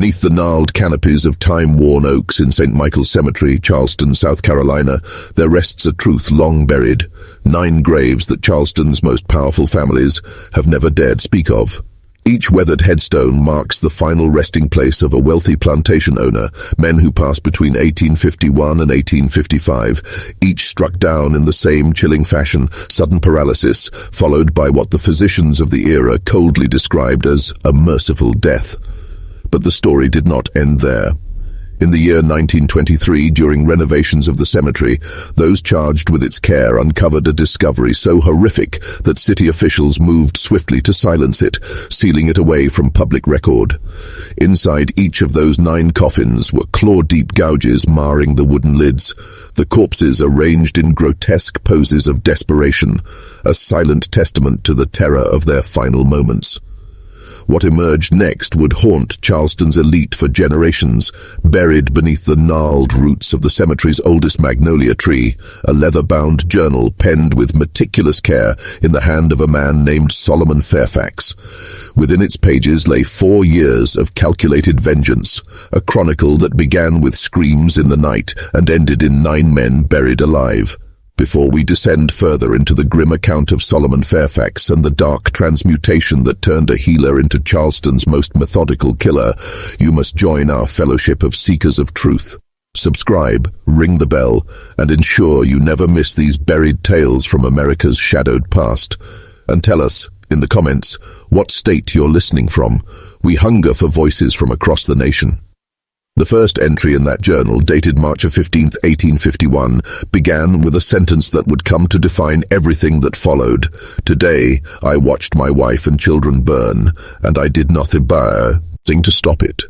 Beneath the gnarled canopies of time-worn oaks in St. Michael's Cemetery, Charleston, South Carolina, there rests a truth long buried, 9 graves that Charleston's most powerful families have never dared speak of. Each weathered headstone marks the final resting place of a wealthy plantation owner, men who passed between 1851 and 1855, each struck down in the same chilling fashion, sudden paralysis, followed by what the physicians of the era coldly described as a merciful death. But the story did not end there. In the year 1923, during renovations of the cemetery, those charged with its care uncovered a discovery so horrific that city officials moved swiftly to silence it, sealing it away from public record. Inside each of those 9 coffins were claw-deep gouges marring the wooden lids, the corpses arranged in grotesque poses of desperation, a silent testament to the terror of their final moments. What emerged next would haunt Charleston's elite for generations, buried beneath the gnarled roots of the cemetery's oldest magnolia tree, a leather-bound journal penned with meticulous care in the hand of a man named Solomon Fairfax. Within its pages lay 4 years of calculated vengeance, a chronicle that began with screams in the night and ended in 9 men buried alive. Before we descend further into the grim account of Solomon Fairfax and the dark transmutation that turned a healer into Charleston's most methodical killer, you must join our fellowship of seekers of truth. Subscribe, ring the bell, and ensure you never miss these buried tales from America's shadowed past. And tell us, in the comments, what state you're listening from. We hunger for voices from across the nation. The first entry in that journal, dated March 15, 1851, began with a sentence that would come to define everything that followed. "Today, I watched my wife and children burn, and I did nothing to stop it."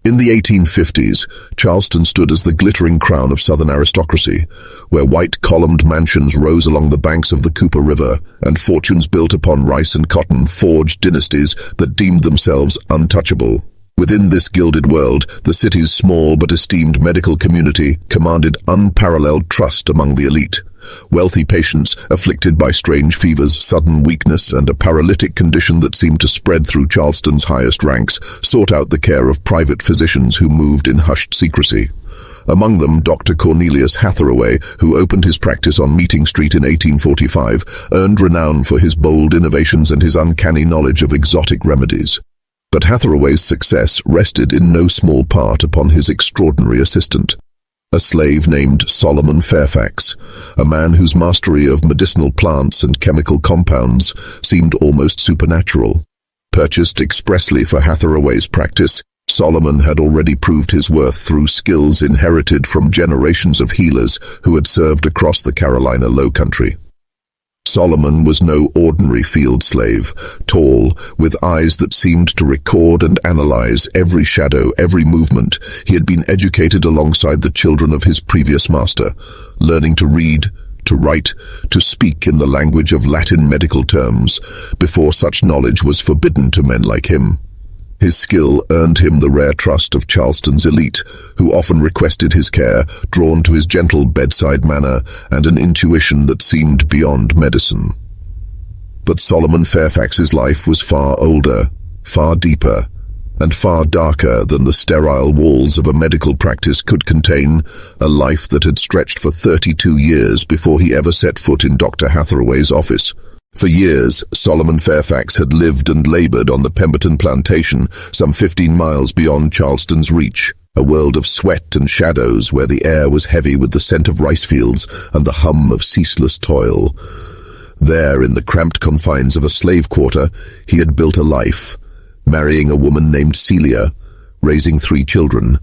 In the 1850s, Charleston stood as the glittering crown of Southern aristocracy, where white columned mansions rose along the banks of the Cooper River, and fortunes built upon rice and cotton forged dynasties that deemed themselves untouchable. Within this gilded world, the city's small but esteemed medical community commanded unparalleled trust among the elite. Wealthy patients, afflicted by strange fevers, sudden weakness, and a paralytic condition that seemed to spread through Charleston's highest ranks, sought out the care of private physicians who moved in hushed secrecy. Among them, Dr. Cornelius Hathaway, who opened his practice on Meeting Street in 1845, earned renown for his bold innovations and his uncanny knowledge of exotic remedies. But Hathaway's success rested in no small part upon his extraordinary assistant, a slave named Solomon Fairfax, a man whose mastery of medicinal plants and chemical compounds seemed almost supernatural. Purchased expressly for Hathaway's practice, Solomon had already proved his worth through skills inherited from generations of healers who had served across the Carolina Low Country. Solomon was no ordinary field slave, tall, with eyes that seemed to record and analyze every shadow, every movement. He had been educated alongside the children of his previous master, learning to read, to write, to speak in the language of Latin medical terms, before such knowledge was forbidden to men like him. His skill earned him the rare trust of Charleston's elite, who often requested his care, drawn to his gentle bedside manner and an intuition that seemed beyond medicine. But Solomon Fairfax's life was far older, far deeper, and far darker than the sterile walls of a medical practice could contain, a life that had stretched for 32 years before he ever set foot in Dr. Hathaway's office. For years, Solomon Fairfax had lived and labored on the Pemberton plantation, some 15 miles beyond Charleston's reach, a world of sweat and shadows where the air was heavy with the scent of rice fields and the hum of ceaseless toil. There, in the cramped confines of a slave quarter, he had built a life, marrying a woman named Celia, raising 3 children,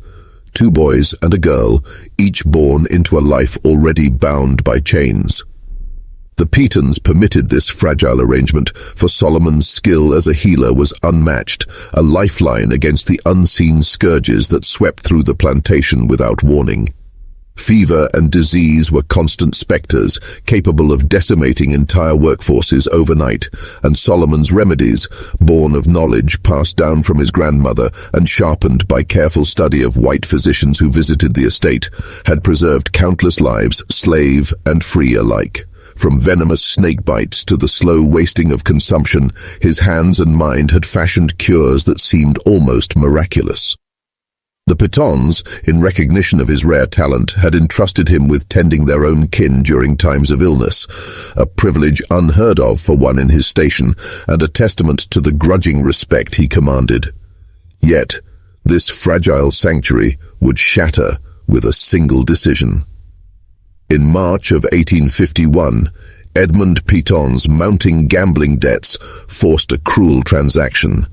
2 boys and a girl, each born into a life already bound by chains. The Petons permitted this fragile arrangement, for Solomon's skill as a healer was unmatched, a lifeline against the unseen scourges that swept through the plantation without warning. Fever and disease were constant specters, capable of decimating entire workforces overnight, and Solomon's remedies, born of knowledge passed down from his grandmother and sharpened by careful study of white physicians who visited the estate, had preserved countless lives, slave and free alike. From venomous snake bites to the slow wasting of consumption, his hands and mind had fashioned cures that seemed almost miraculous. The Pitons, in recognition of his rare talent, had entrusted him with tending their own kin during times of illness, a privilege unheard of for one in his station, and a testament to the grudging respect he commanded. Yet, this fragile sanctuary would shatter with a single decision. In March of 1851, Edmund Piton's mounting gambling debts forced a cruel transaction: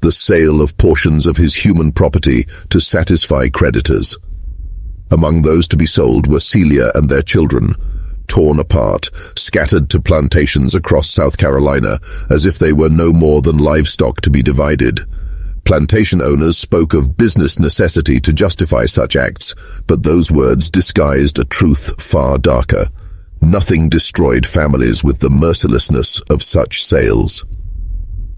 the sale of portions of his human property to satisfy creditors. Among those to be sold were Celia and their children, torn apart, scattered to plantations across South Carolina, as if they were no more than livestock to be divided. Plantation owners spoke of business necessity to justify such acts, but those words disguised a truth far darker. Nothing destroyed families with the mercilessness of such sales.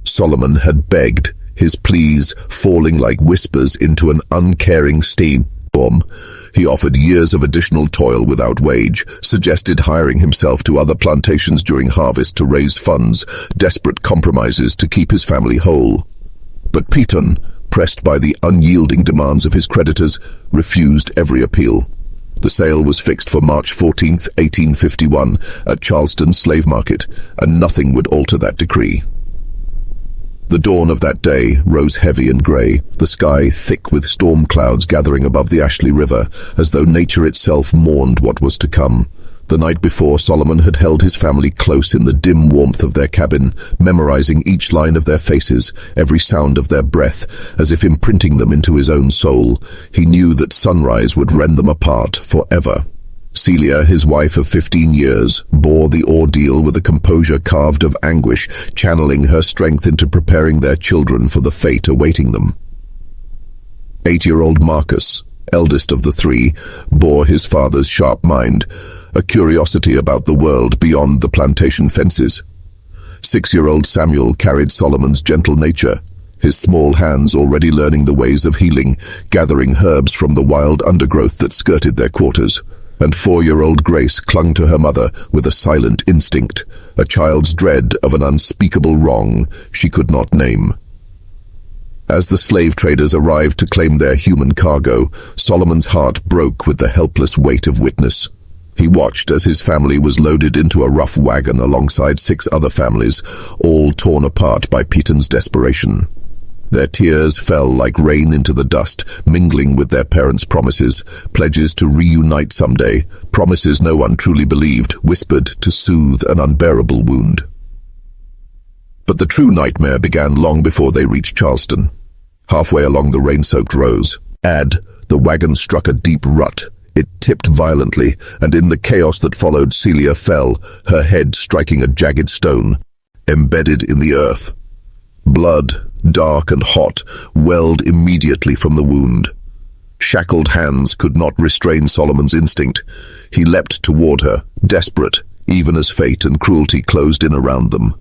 Solomon had begged, his pleas falling like whispers into an uncaring storm. He offered years of additional toil without wage, suggested hiring himself to other plantations during harvest to raise funds, desperate compromises to keep his family whole. But Piton, pressed by the unyielding demands of his creditors, refused every appeal. The sale was fixed for March 14, 1851, at Charleston slave market, and nothing would alter that decree. The dawn of that day rose heavy and grey, the sky thick with storm clouds gathering above the Ashley River, as though nature itself mourned what was to come. The night before, Solomon had held his family close in the dim warmth of their cabin, memorizing each line of their faces, every sound of their breath, as if imprinting them into his own soul. He knew that sunrise would rend them apart forever. Celia, his wife of 15 years, bore the ordeal with a composure carved of anguish, channeling her strength into preparing their children for the fate awaiting them. 8-year-old Marcus, eldest of the three, bore his father's sharp mind, a curiosity about the world beyond the plantation fences. 6-year-old Samuel carried Solomon's gentle nature, his small hands already learning the ways of healing, gathering herbs from the wild undergrowth that skirted their quarters. And 4-year-old Grace clung to her mother with a silent instinct, a child's dread of an unspeakable wrong she could not name. As the slave traders arrived to claim their human cargo, Solomon's heart broke with the helpless weight of witness. He watched as his family was loaded into a rough wagon alongside 6 other families, all torn apart by Piton's desperation. Their tears fell like rain into the dust, mingling with their parents' promises, pledges to reunite someday, promises no one truly believed, whispered to soothe an unbearable wound. But the true nightmare began long before they reached Charleston. Halfway along the rain-soaked roads, the wagon struck a deep rut. It tipped violently, and in the chaos that followed, Celia fell, her head striking a jagged stone, embedded in the earth. Blood, dark and hot, welled immediately from the wound. Shackled hands could not restrain Solomon's instinct. He leapt toward her, desperate, even as fate and cruelty closed in around them.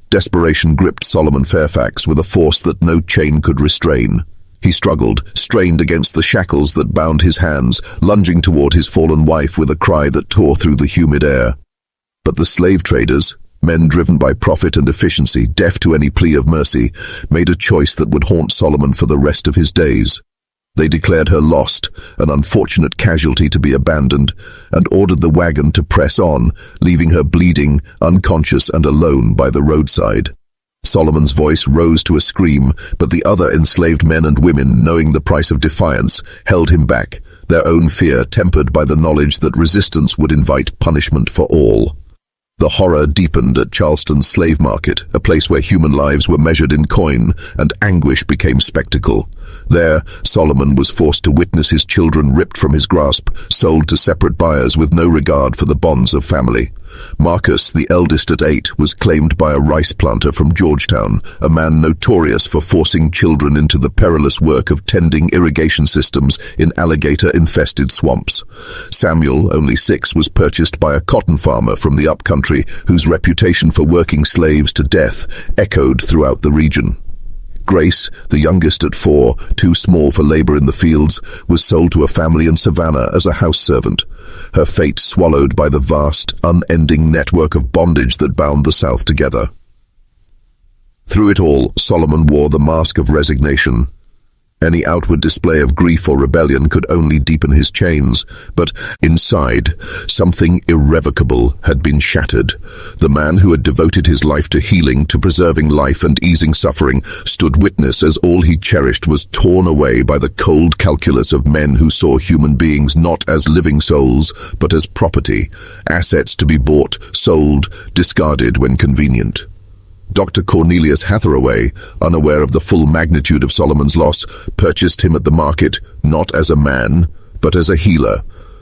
Desperation gripped Solomon Fairfax with a force that no chain could restrain. He struggled, strained against the shackles that bound his hands, lunging toward his fallen wife with a cry that tore through the humid air. But the slave traders, men driven by profit and efficiency, deaf to any plea of mercy, made a choice that would haunt Solomon for the rest of his days. They declared her lost, an unfortunate casualty to be abandoned, and ordered the wagon to press on, leaving her bleeding, unconscious and alone by the roadside. Solomon's voice rose to a scream, but the other enslaved men and women, knowing the price of defiance, held him back, their own fear tempered by the knowledge that resistance would invite punishment for all. The horror deepened at Charleston's slave market, a place where human lives were measured in coin, and anguish became spectacle. There, Solomon was forced to witness his children ripped from his grasp, sold to separate buyers with no regard for the bonds of family. Marcus, the eldest at 8, was claimed by a rice planter from Georgetown, a man notorious for forcing children into the perilous work of tending irrigation systems in alligator-infested swamps. Samuel, only 6, was purchased by a cotton farmer from the upcountry whose reputation for working slaves to death echoed throughout the region. Grace, the youngest at 4, too small for labor in the fields, was sold to a family in Savannah as a house servant. her fate swallowed by the vast, unending network of bondage that bound the South together. Through it all, Solomon wore the mask of resignation. Any outward display of grief or rebellion could only deepen his chains, but inside, something irrevocable had been shattered. The man who had devoted his life to healing, to preserving life and easing suffering, stood witness as all he cherished was torn away by the cold calculus of men who saw human beings not as living souls, but as property, assets to be bought, sold, discarded when convenient. Dr. Cornelius Hathaway, unaware of the full magnitude of Solomon's loss, purchased him at the market not as a man, but as a healer,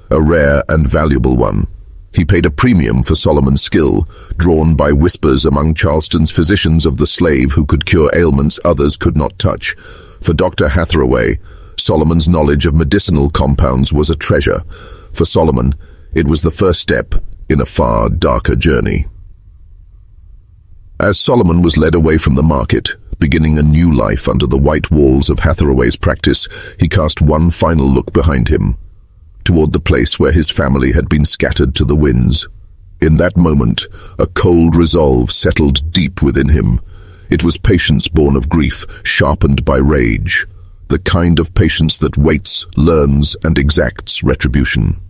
a rare and valuable one. He paid a premium for Solomon's skill, drawn by whispers among Charleston's physicians of the slave who could cure ailments others could not touch. For Dr. Hathaway, Solomon's knowledge of medicinal compounds was a treasure. For Solomon, it was the first step in a far darker journey. As Solomon was led away from the market, beginning a new life under the white walls of Hathaway's practice, he cast one final look behind him, toward the place where his family had been scattered to the winds. In that moment, a cold resolve settled deep within him. It was patience born of grief, sharpened by rage, the kind of patience that waits, learns, and exacts retribution.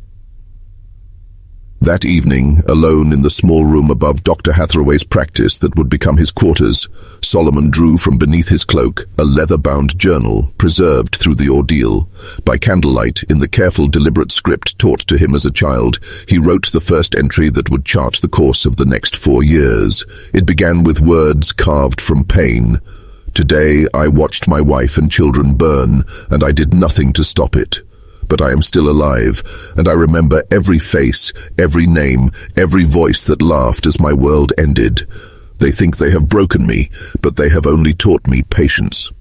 That evening, alone in the small room above Dr. Hathaway's practice that would become his quarters, Solomon drew from beneath his cloak a leather-bound journal preserved through the ordeal. By candlelight, in the careful, deliberate script taught to him as a child, he wrote the first entry that would chart the course of the next 4 years. It began with words carved from pain. "Today I watched my wife and children burn, and I did nothing to stop it. But I am still alive, and I remember every face, every name, every voice that laughed as my world ended. They think they have broken me, but they have only taught me patience."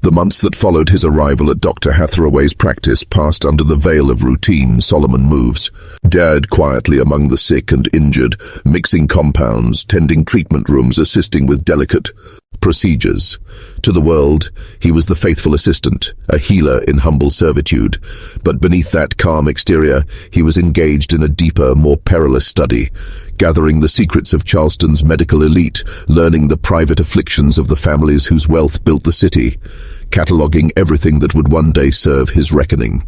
The months that followed his arrival at Dr. Hathaway's practice passed under the veil of routine Solomon moves, dared quietly among the sick and injured, mixing compounds, tending treatment rooms, assisting with delicate procedures. To the world, he was the faithful assistant, a healer in humble servitude. But beneath that calm exterior, he was engaged in a deeper, more perilous study, gathering the secrets of Charleston's medical elite, learning the private afflictions of the families whose wealth built the city, cataloguing everything that would one day serve his reckoning.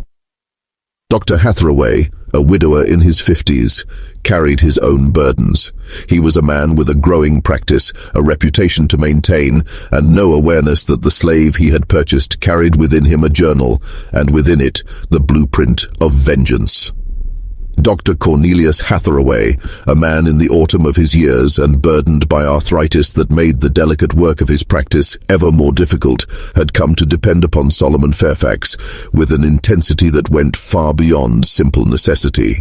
Dr. Hathaway, a widower in his 50s, carried his own burdens. He was a man with a growing practice, a reputation to maintain, and no awareness that the slave he had purchased carried within him a journal, and within it the blueprint of vengeance. Dr. Cornelius Hathaway, a man in the autumn of his years and burdened by arthritis that made the delicate work of his practice ever more difficult, had come to depend upon Solomon Fairfax with an intensity that went far beyond simple necessity.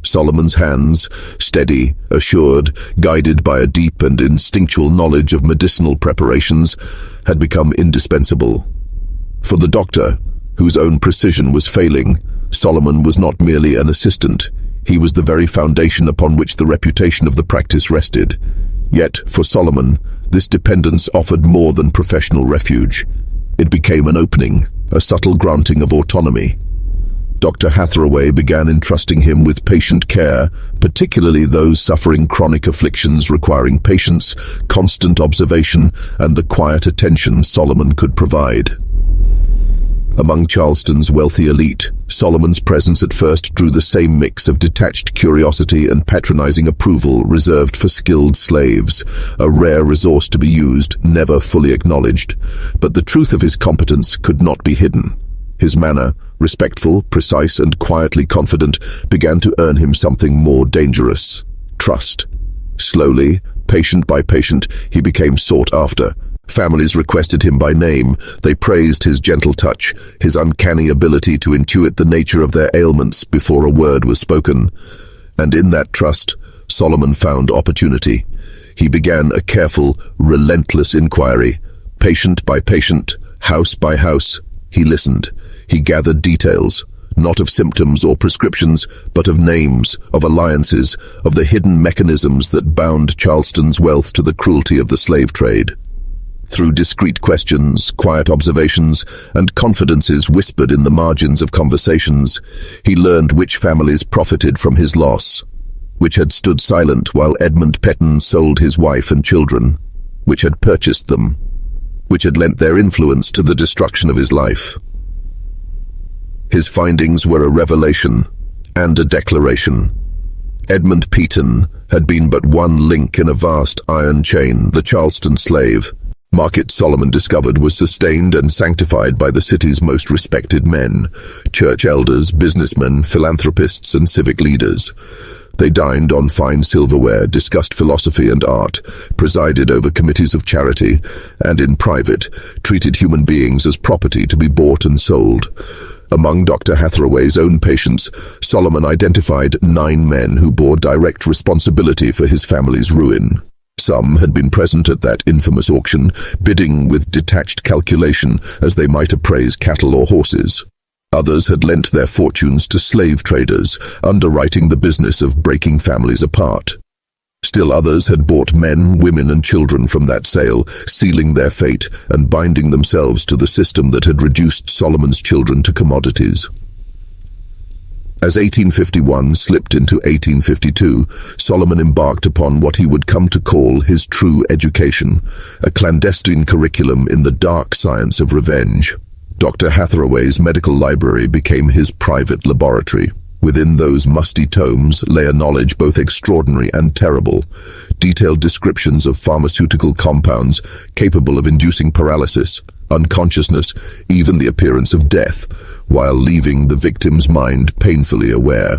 Solomon's hands, steady, assured, guided by a deep and instinctual knowledge of medicinal preparations, had become indispensable. For the doctor, whose own precision was failing, Solomon was not merely an assistant. He was the very foundation upon which the reputation of the practice rested. Yet, for Solomon, this dependence offered more than professional refuge. It became an opening, a subtle granting of autonomy. Dr. Hathaway began entrusting him with patient care, particularly those suffering chronic afflictions requiring patience, constant observation, and the quiet attention Solomon could provide. Among Charleston's wealthy elite, Solomon's presence at first drew the same mix of detached curiosity and patronizing approval reserved for skilled slaves, a rare resource to be used, never fully acknowledged. But the truth of his competence could not be hidden. His manner, respectful, precise, and quietly confident, began to earn him something more dangerous: trust. Slowly, patient by patient, he became sought after. Families requested him by name. They praised his gentle touch, his uncanny ability to intuit the nature of their ailments before a word was spoken. And in that trust, Solomon found opportunity. He began a careful, relentless inquiry. Patient by patient, house by house, he listened. He gathered details, not of symptoms or prescriptions, but of names, of alliances, of the hidden mechanisms that bound Charleston's wealth to the cruelty of the slave trade. Through discreet questions, quiet observations, and confidences whispered in the margins of conversations, he learned which families profited from his loss, which had stood silent while Edmund Petton sold his wife and children, which had purchased them, which had lent their influence to the destruction of his life. His findings were a revelation and a declaration. Edmund Petton had been but one link in a vast iron chain. The Charleston slave market Solomon discovered was sustained and sanctified by the city's most respected men, church elders, businessmen, philanthropists, and civic leaders. They dined on fine silverware, discussed philosophy and art, presided over committees of charity, and in private, treated human beings as property to be bought and sold. Among Dr. Hathaway's own patients, Solomon identified 9 men who bore direct responsibility for his family's ruin. Some had been present at that infamous auction, bidding with detached calculation as they might appraise cattle or horses. Others had lent their fortunes to slave traders, underwriting the business of breaking families apart. Still others had bought men, women, and children from that sale, sealing their fate and binding themselves to the system that had reduced Solomon's children to commodities. As 1851 slipped into 1852, Solomon embarked upon what he would come to call his true education, a clandestine curriculum in the dark science of revenge. Dr. Hathaway's medical library became his private laboratory. Within those musty tomes lay a knowledge both extraordinary and terrible, detailed descriptions of pharmaceutical compounds capable of inducing paralysis, unconsciousness, even the appearance of death, while leaving the victim's mind painfully aware.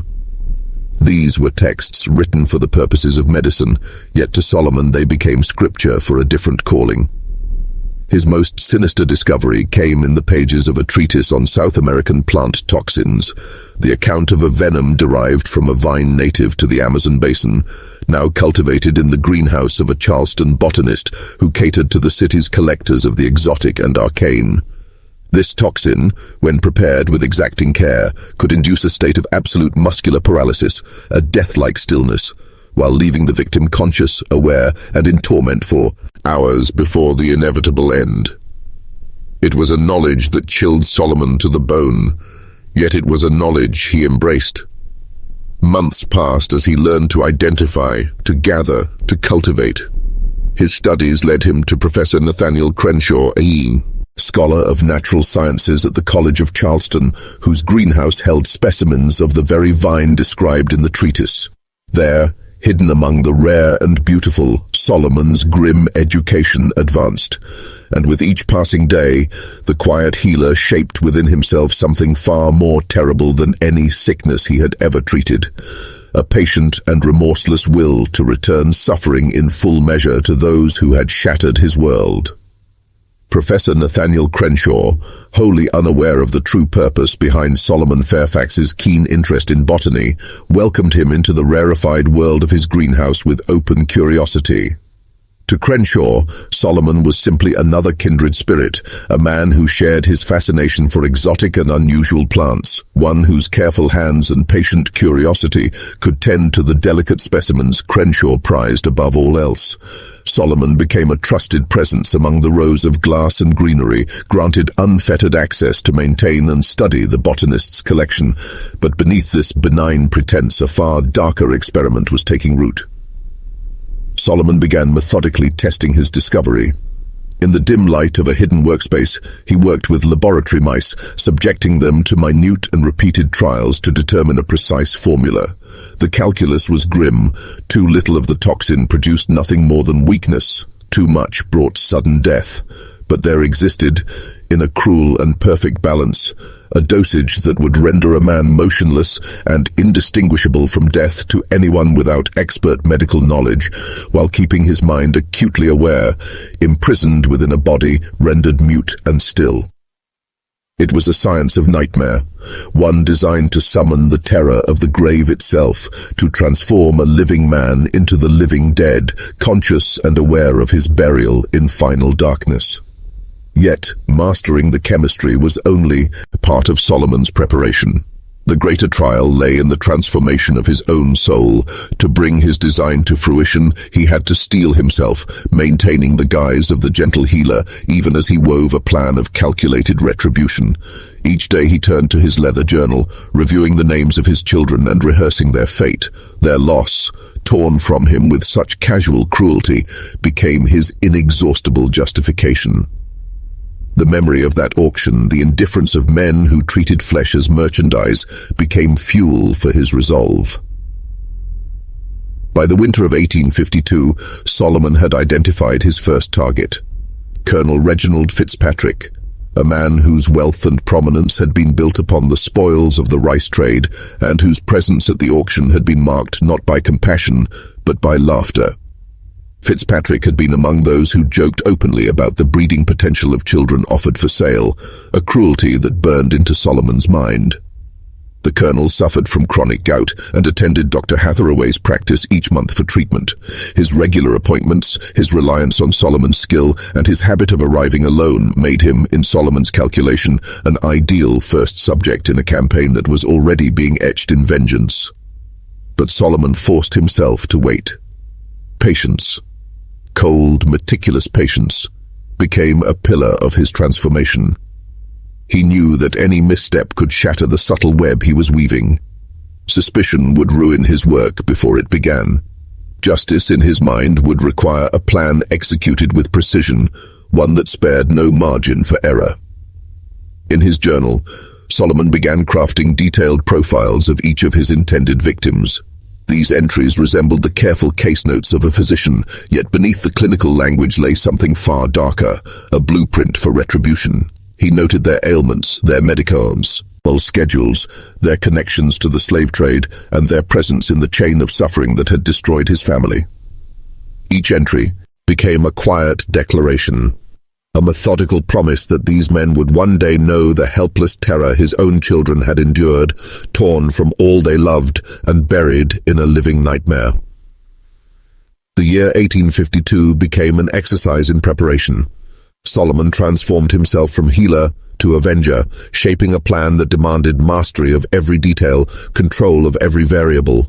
These were texts written for the purposes of medicine, yet to Solomon they became scripture for a different calling. His most sinister discovery came in the pages of a treatise on South American plant toxins, the account of a venom derived from a vine native to the Amazon basin, now cultivated in the greenhouse of a Charleston botanist who catered to the city's collectors of the exotic and arcane. This toxin, when prepared with exacting care, could induce a state of absolute muscular paralysis, a death-like stillness, while leaving the victim conscious, aware, and in torment for hours before the inevitable end. It was a knowledge that chilled Solomon to the bone, yet it was a knowledge he embraced. Months passed as he learned to identify, to gather, to cultivate. His studies led him to Professor Nathaniel Crenshaw, a scholar of natural sciences at the College of Charleston, whose greenhouse held specimens of the very vine described in the treatise. There, hidden among the rare and beautiful, Solomon's grim education advanced, and with each passing day, the quiet healer shaped within himself something far more terrible than any sickness he had ever treated, a patient and remorseless will to return suffering in full measure to those who had shattered his world. Professor Nathaniel Crenshaw, wholly unaware of the true purpose behind Solomon Fairfax's keen interest in botany, welcomed him into the rarefied world of his greenhouse with open curiosity. To Crenshaw, Solomon was simply another kindred spirit, a man who shared his fascination for exotic and unusual plants, one whose careful hands and patient curiosity could tend to the delicate specimens Crenshaw prized above all else. Solomon became a trusted presence among the rows of glass and greenery, granted unfettered access to maintain and study the botanist's collection, but beneath this benign pretense a far darker experiment was taking root. Solomon began methodically testing his discovery. In the dim light of a hidden workspace, he worked with laboratory mice, subjecting them to minute and repeated trials to determine a precise formula. The calculus was grim. Too little of the toxin produced nothing more than weakness. Too much brought sudden death. But there existed, in a cruel and perfect balance, a dosage that would render a man motionless and indistinguishable from death to anyone without expert medical knowledge, while keeping his mind acutely aware, imprisoned within a body rendered mute and still. It was a science of nightmare, one designed to summon the terror of the grave itself, to transform a living man into the living dead, conscious and aware of his burial in final darkness. Yet, mastering the chemistry was only part of Solomon's preparation. The greater trial lay in the transformation of his own soul. To bring his design to fruition, he had to steel himself, maintaining the guise of the gentle healer, even as he wove a plan of calculated retribution. Each day he turned to his leather journal, reviewing the names of his children and rehearsing their fate. Their loss, torn from him with such casual cruelty, became his inexhaustible justification. The memory of that auction, the indifference of men who treated flesh as merchandise, became fuel for his resolve. By the winter of 1852, Solomon had identified his first target, Colonel Reginald Fitzpatrick, a man whose wealth and prominence had been built upon the spoils of the rice trade, and whose presence at the auction had been marked not by compassion, but by laughter. Fitzpatrick had been among those who joked openly about the breeding potential of children offered for sale, a cruelty that burned into Solomon's mind. The colonel suffered from chronic gout and attended Dr. Hathaway's practice each month for treatment. His regular appointments, his reliance on Solomon's skill, and his habit of arriving alone made him, in Solomon's calculation, an ideal first subject in a campaign that was already being etched in vengeance. But Solomon forced himself to wait. Patience, cold, meticulous patience, became a pillar of his transformation. He knew that any misstep could shatter the subtle web he was weaving. Suspicion would ruin his work before it began. Justice in his mind would require a plan executed with precision, one that spared no margin for error. In his journal, Solomon began crafting detailed profiles of each of his intended victims. These entries resembled the careful case notes of a physician, yet beneath the clinical language lay something far darker, a blueprint for retribution. He noted their ailments, their medicaments, schedules, their connections to the slave trade, and their presence in the chain of suffering that had destroyed his family. Each entry became a quiet declaration, a methodical promise that these men would one day know the helpless terror his own children had endured, torn from all they loved and buried in a living nightmare. The year 1852 became an exercise in preparation. Solomon transformed himself from healer to avenger, shaping a plan that demanded mastery of every detail, control of every variable.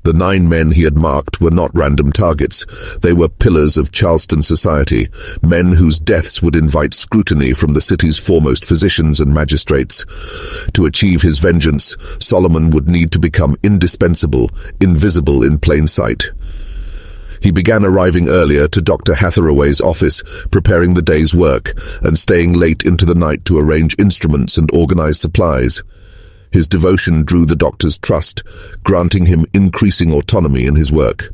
The 9 men he had marked were not random targets. They were pillars of Charleston society, men whose deaths would invite scrutiny from the city's foremost physicians and magistrates. To achieve his vengeance, Solomon would need to become indispensable, invisible in plain sight. He began arriving earlier to Dr. Hathaway's office, preparing the day's work, and staying late into the night to arrange instruments and organize supplies. His devotion drew the doctor's trust, granting him increasing autonomy in his work.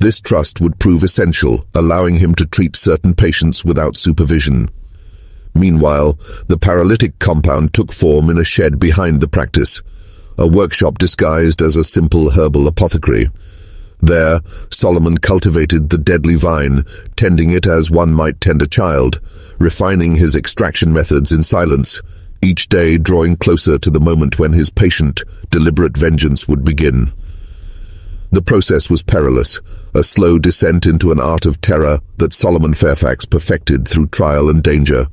This trust would prove essential, allowing him to treat certain patients without supervision. Meanwhile, the paralytic compound took form in a shed behind the practice, a workshop disguised as a simple herbal apothecary. There, Solomon cultivated the deadly vine, tending it as one might tend a child, refining his extraction methods in silence, each day drawing closer to the moment when his patient, deliberate vengeance would begin. The process was perilous, a slow descent into an art of terror that Solomon Fairfax perfected through trial and danger.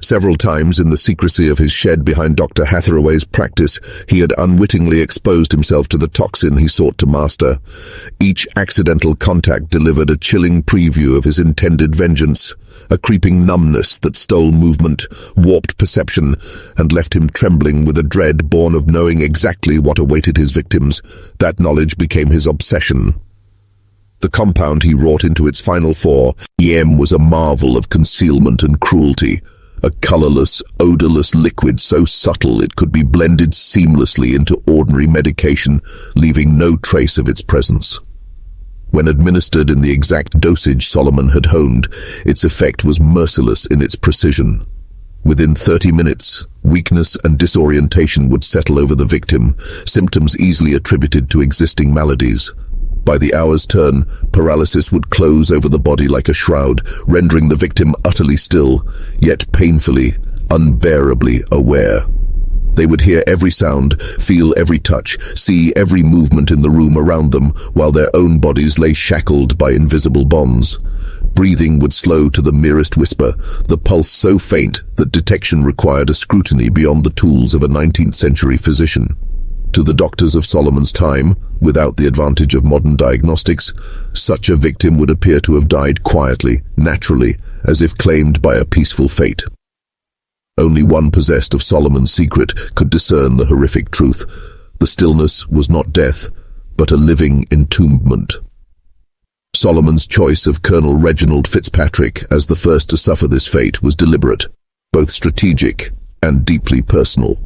Several times in the secrecy of his shed behind Dr. Hathaway's practice, he had unwittingly exposed himself to the toxin he sought to master. Each accidental contact delivered a chilling preview of his intended vengeance, a creeping numbness that stole movement, warped perception, and left him trembling with a dread born of knowing exactly what awaited his victims. That knowledge became his obsession. The compound he wrought into its final form was a marvel of concealment and cruelty. A colorless, odorless liquid so subtle it could be blended seamlessly into ordinary medication, leaving no trace of its presence. When administered in the exact dosage Solomon had honed, its effect was merciless in its precision. Within 30 minutes, weakness and disorientation would settle over the victim, symptoms easily attributed to existing maladies. By the hour's turn, paralysis would close over the body like a shroud, rendering the victim utterly still, yet painfully, unbearably aware. They would hear every sound, feel every touch, see every movement in the room around them, while their own bodies lay shackled by invisible bonds. Breathing would slow to the merest whisper, the pulse so faint that detection required a scrutiny beyond the tools of a 19th century physician. To the doctors of Solomon's time, without the advantage of modern diagnostics, such a victim would appear to have died quietly, naturally, as if claimed by a peaceful fate. Only one possessed of Solomon's secret could discern the horrific truth. The stillness was not death, but a living entombment. Solomon's choice of Colonel Reginald Fitzpatrick as the first to suffer this fate was deliberate, both strategic and deeply personal.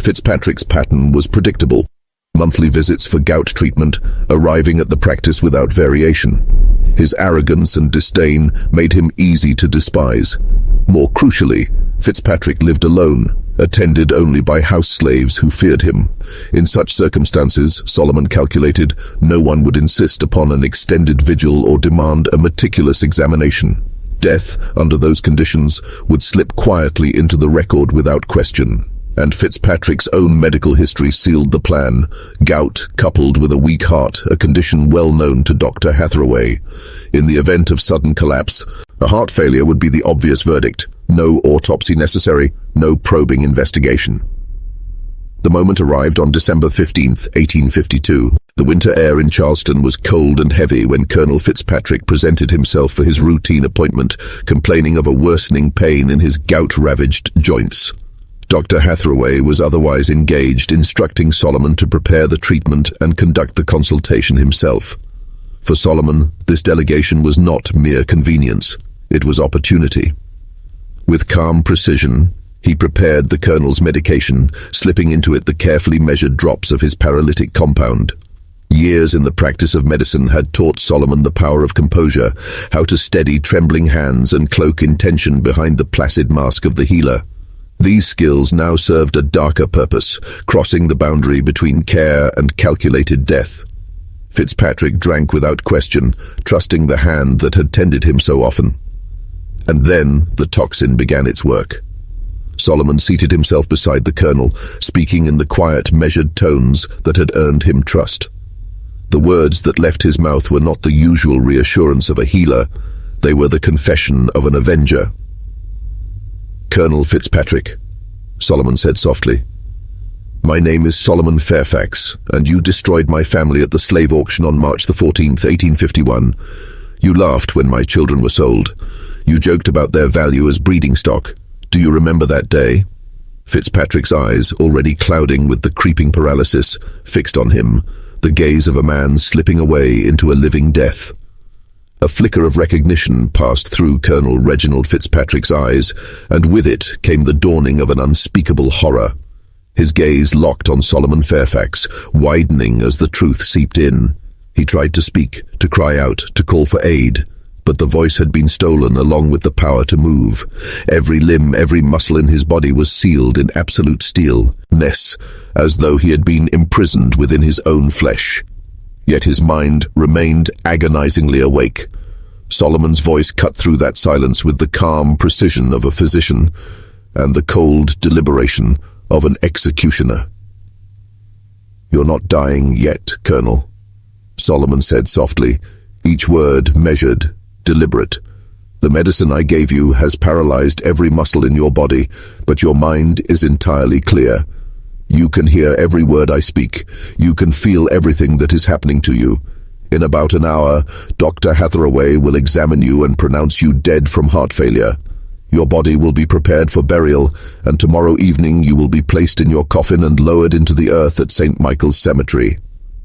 Fitzpatrick's pattern was predictable. Monthly visits for gout treatment, arriving at the practice without variation. His arrogance and disdain made him easy to despise. More crucially, Fitzpatrick lived alone, attended only by house slaves who feared him. In such circumstances, Solomon calculated, no one would insist upon an extended vigil or demand a meticulous examination. Death, under those conditions, would slip quietly into the record without question. And Fitzpatrick's own medical history sealed the plan. Gout, coupled with a weak heart, a condition well known to Dr. Hathaway. In the event of sudden collapse, a heart failure would be the obvious verdict. No autopsy necessary, no probing investigation. The moment arrived on December 15, 1852. The winter air in Charleston was cold and heavy when Colonel Fitzpatrick presented himself for his routine appointment, complaining of a worsening pain in his gout-ravaged joints. Dr. Hathaway was otherwise engaged, instructing Solomon to prepare the treatment and conduct the consultation himself. For Solomon, this delegation was not mere convenience, it was opportunity. With calm precision, he prepared the colonel's medication, slipping into it the carefully measured drops of his paralytic compound. Years in the practice of medicine had taught Solomon the power of composure, how to steady trembling hands and cloak intention behind the placid mask of the healer. These skills now served a darker purpose, crossing the boundary between care and calculated death. Fitzpatrick drank without question, trusting the hand that had tended him so often. And then the toxin began its work. Solomon seated himself beside the colonel, speaking in the quiet, measured tones that had earned him trust. The words that left his mouth were not the usual reassurance of a healer, they were the confession of an avenger. "Colonel Fitzpatrick," Solomon said softly, "my name is Solomon Fairfax, and you destroyed my family at the slave auction on March the 14th, 1851. You laughed when my children were sold. You joked about their value as breeding stock. Do you remember that day?" Fitzpatrick's eyes, already clouding with the creeping paralysis, fixed on him, the gaze of a man slipping away into a living death. A flicker of recognition passed through Colonel Reginald Fitzpatrick's eyes, and with it came the dawning of an unspeakable horror. His gaze locked on Solomon Fairfax, widening as the truth seeped in. He tried to speak, to cry out, to call for aid, but the voice had been stolen along with the power to move. Every limb, every muscle in his body was sealed in absolute stillness, as though he had been imprisoned within his own flesh. Yet his mind remained agonizingly awake. Solomon's voice cut through that silence with the calm precision of a physician and the cold deliberation of an executioner. "You're not dying yet, Colonel," Solomon said softly, each word measured, deliberate. "The medicine I gave you has paralyzed every muscle in your body, but your mind is entirely clear. You can hear every word I speak. You can feel everything that is happening to you. In about an hour, Dr. Hathaway will examine you and pronounce you dead from heart failure. Your body will be prepared for burial, and tomorrow evening you will be placed in your coffin and lowered into the earth at St. Michael's Cemetery."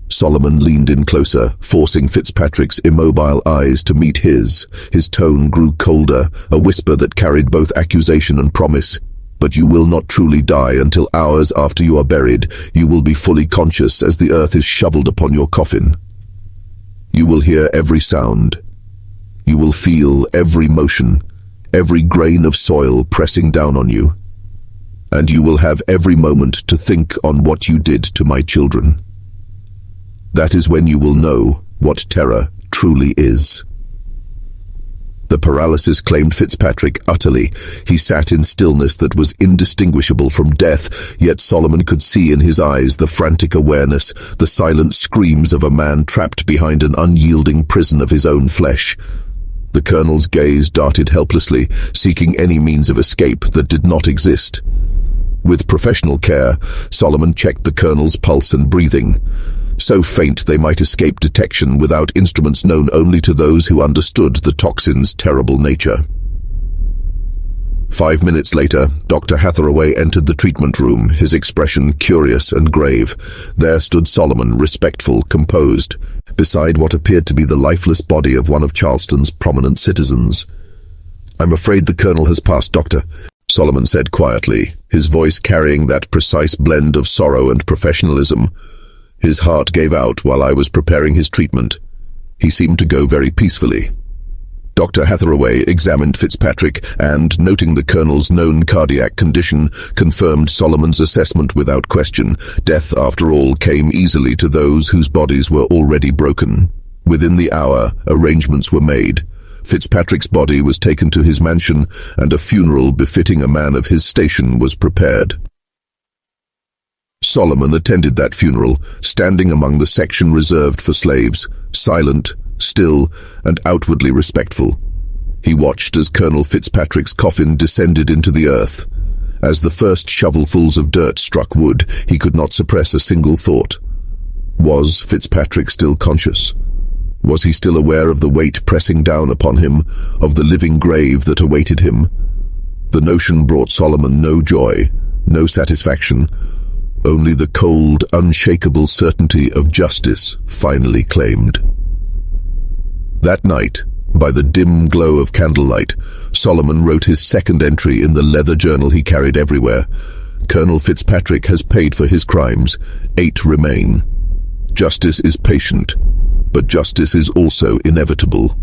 Solomon leaned in closer, forcing Fitzpatrick's immobile eyes to meet his. His tone grew colder, a whisper that carried both accusation and promise. "But you will not truly die until hours after you are buried. You will be fully conscious as the earth is shoveled upon your coffin. You will hear every sound. You will feel every motion, every grain of soil pressing down on you. And you will have every moment to think on what you did to my children. That is when you will know what terror truly is." The paralysis claimed Fitzpatrick utterly. He sat in stillness that was indistinguishable from death, yet Solomon could see in his eyes the frantic awareness, the silent screams of a man trapped behind an unyielding prison of his own flesh. The colonel's gaze darted helplessly, seeking any means of escape that did not exist. With professional care, Solomon checked the colonel's pulse and breathing, so faint they might escape detection without instruments known only to those who understood the toxin's terrible nature. 5 minutes later, Dr. Hathaway entered the treatment room, his expression curious and grave. There stood Solomon, respectful, composed, beside what appeared to be the lifeless body of one of Charleston's prominent citizens. "I'm afraid the colonel has passed, Doctor," Solomon said quietly, his voice carrying that precise blend of sorrow and professionalism. His heart gave out while I was preparing his treatment. He seemed to go very peacefully. Dr. Hathaway examined Fitzpatrick and, noting the colonel's known cardiac condition, confirmed Solomon's assessment without question. Death, after all, came easily to those whose bodies were already broken. Within the hour, arrangements were made. Fitzpatrick's body was taken to his mansion, and a funeral befitting a man of his station was prepared. Solomon attended that funeral, standing among the section reserved for slaves, silent, still, and outwardly respectful. He watched as Colonel Fitzpatrick's coffin descended into the earth. As the first shovelfuls of dirt struck wood, he could not suppress a single thought. Was Fitzpatrick still conscious? Was he still aware of the weight pressing down upon him, of the living grave that awaited him? The notion brought Solomon no joy, no satisfaction, only the cold, unshakable certainty of justice finally claimed. That night, by the dim glow of candlelight, Solomon wrote his second entry in the leather journal he carried everywhere. "Colonel Fitzpatrick has paid for his crimes. 8 remain. Justice is patient, but justice is also inevitable."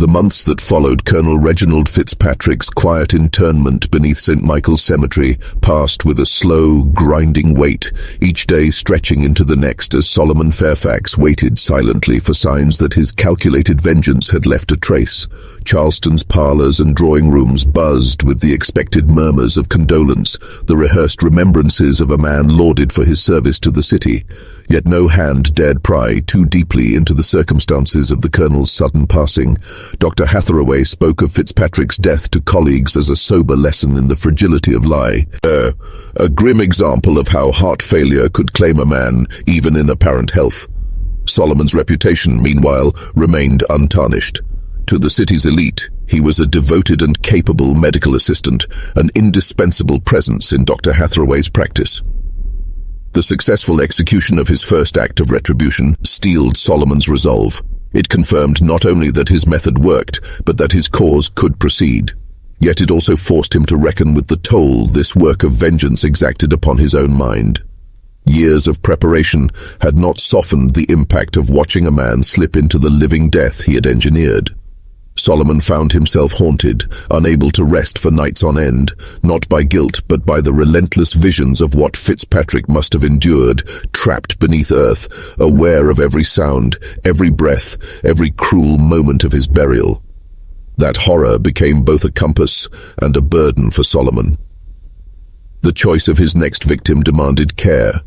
The months that followed Colonel Reginald Fitzpatrick's quiet internment beneath St. Michael's Cemetery passed with a slow, grinding wait, each day stretching into the next as Solomon Fairfax waited silently for signs that his calculated vengeance had left a trace. Charleston's parlors and drawing rooms buzzed with the expected murmurs of condolence, the rehearsed remembrances of a man lauded for his service to the city. Yet no hand dared pry too deeply into the circumstances of the colonel's sudden passing. Dr. Hathaway spoke of Fitzpatrick's death to colleagues as a sober lesson in the fragility of lie. A grim example of how heart failure could claim a man, even in apparent health. Solomon's reputation, meanwhile, remained untarnished. To the city's elite, he was a devoted and capable medical assistant, an indispensable presence in Dr. Hathaway's practice. The successful execution of his first act of retribution steeled Solomon's resolve. It confirmed not only that his method worked, but that his cause could proceed. Yet it also forced him to reckon with the toll this work of vengeance exacted upon his own mind. Years of preparation had not softened the impact of watching a man slip into the living death he had engineered. Solomon found himself haunted, unable to rest for nights on end, not by guilt but by the relentless visions of what Fitzpatrick must have endured, trapped beneath earth, aware of every sound, every breath, every cruel moment of his burial. That horror became both a compass and a burden for Solomon. The choice of his next victim demanded care.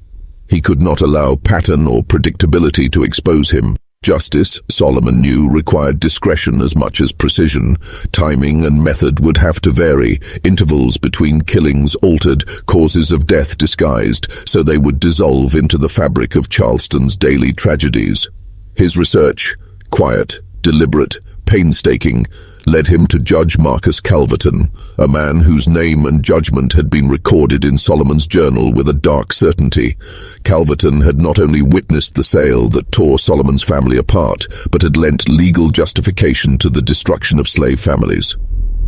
He could not allow pattern or predictability to expose him. Justice, Solomon knew, required discretion as much as precision. Timing and method would have to vary, intervals between killings altered, causes of death disguised, so they would dissolve into the fabric of Charleston's daily tragedies. His research, quiet, deliberate, painstaking, led him to Judge Marcus Calverton, a man whose name and judgment had been recorded in Solomon's journal with a dark certainty. Calverton had not only witnessed the sale that tore Solomon's family apart, but had lent legal justification to the destruction of slave families.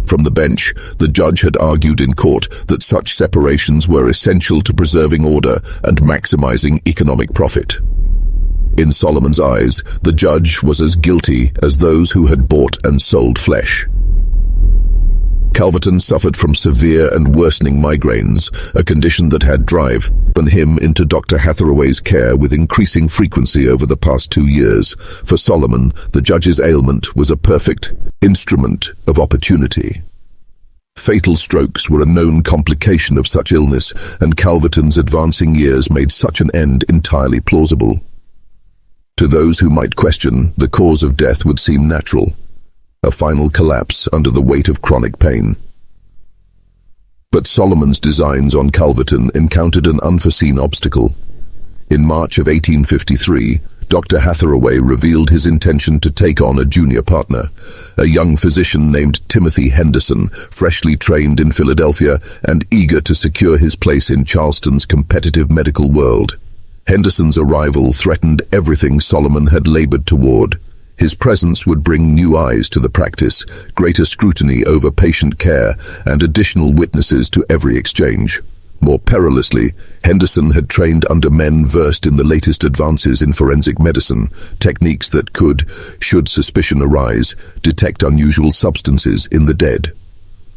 From the bench, the judge had argued in court that such separations were essential to preserving order and maximizing economic profit. In Solomon's eyes, the judge was as guilty as those who had bought and sold flesh. Calverton suffered from severe and worsening migraines, a condition that had driven him into Dr. Hathaway's care with increasing frequency over the past 2 years. For Solomon, the judge's ailment was a perfect instrument of opportunity. Fatal strokes were a known complication of such illness, and Calverton's advancing years made such an end entirely plausible. To those who might question, the cause of death would seem natural, a final collapse under the weight of chronic pain. But Solomon's designs on Calverton encountered an unforeseen obstacle. In March of 1853, Dr. Hathaway revealed his intention to take on a junior partner, a young physician named Timothy Henderson, freshly trained in Philadelphia and eager to secure his place in Charleston's competitive medical world. Henderson's arrival threatened everything Solomon had labored toward. His presence would bring new eyes to the practice, greater scrutiny over patient care, and additional witnesses to every exchange. More perilously, Henderson had trained under men versed in the latest advances in forensic medicine, techniques that could, should suspicion arise, detect unusual substances in the dead.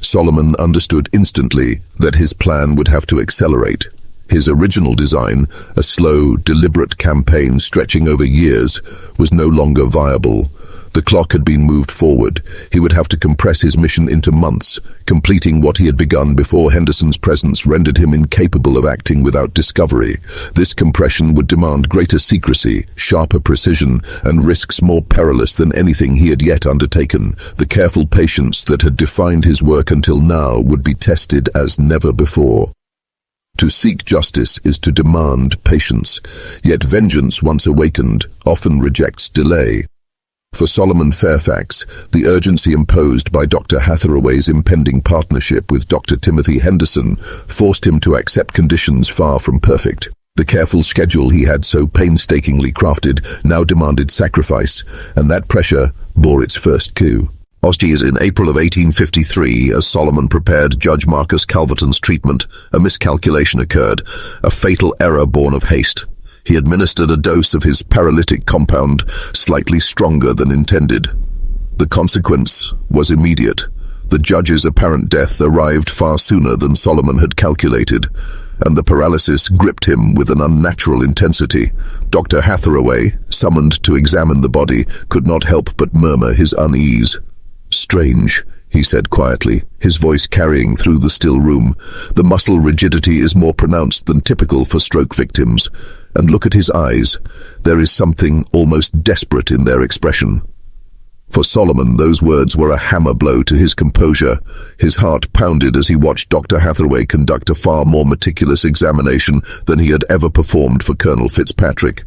Solomon understood instantly that his plan would have to accelerate. His original design, a slow, deliberate campaign stretching over years, was no longer viable. The clock had been moved forward. He would have to compress his mission into months, completing what he had begun before Henderson's presence rendered him incapable of acting without discovery. This compression would demand greater secrecy, sharper precision, and risks more perilous than anything he had yet undertaken. The careful patience that had defined his work until now would be tested as never before. To seek justice is to demand patience, yet vengeance, once awakened, often rejects delay. For Solomon Fairfax, the urgency imposed by Dr. Hathaway's impending partnership with Dr. Timothy Henderson forced him to accept conditions far from perfect. The careful schedule he had so painstakingly crafted now demanded sacrifice, and that pressure bore its first coup. In April of 1853, as Solomon prepared Judge Marcus Calverton's treatment, a miscalculation occurred, a fatal error born of haste. He administered a dose of his paralytic compound, slightly stronger than intended. The consequence was immediate. The judge's apparent death arrived far sooner than Solomon had calculated, and the paralysis gripped him with an unnatural intensity. Dr. Hathaway, summoned to examine the body, could not help but murmur his unease. "Strange," he said quietly, his voice carrying through the still room. "The muscle rigidity is more pronounced than typical for stroke victims. And look at his eyes. There is something almost desperate in their expression." For Solomon, those words were a hammer blow to his composure. His heart pounded as he watched Dr. Hathaway conduct a far more meticulous examination than he had ever performed for Colonel Fitzpatrick.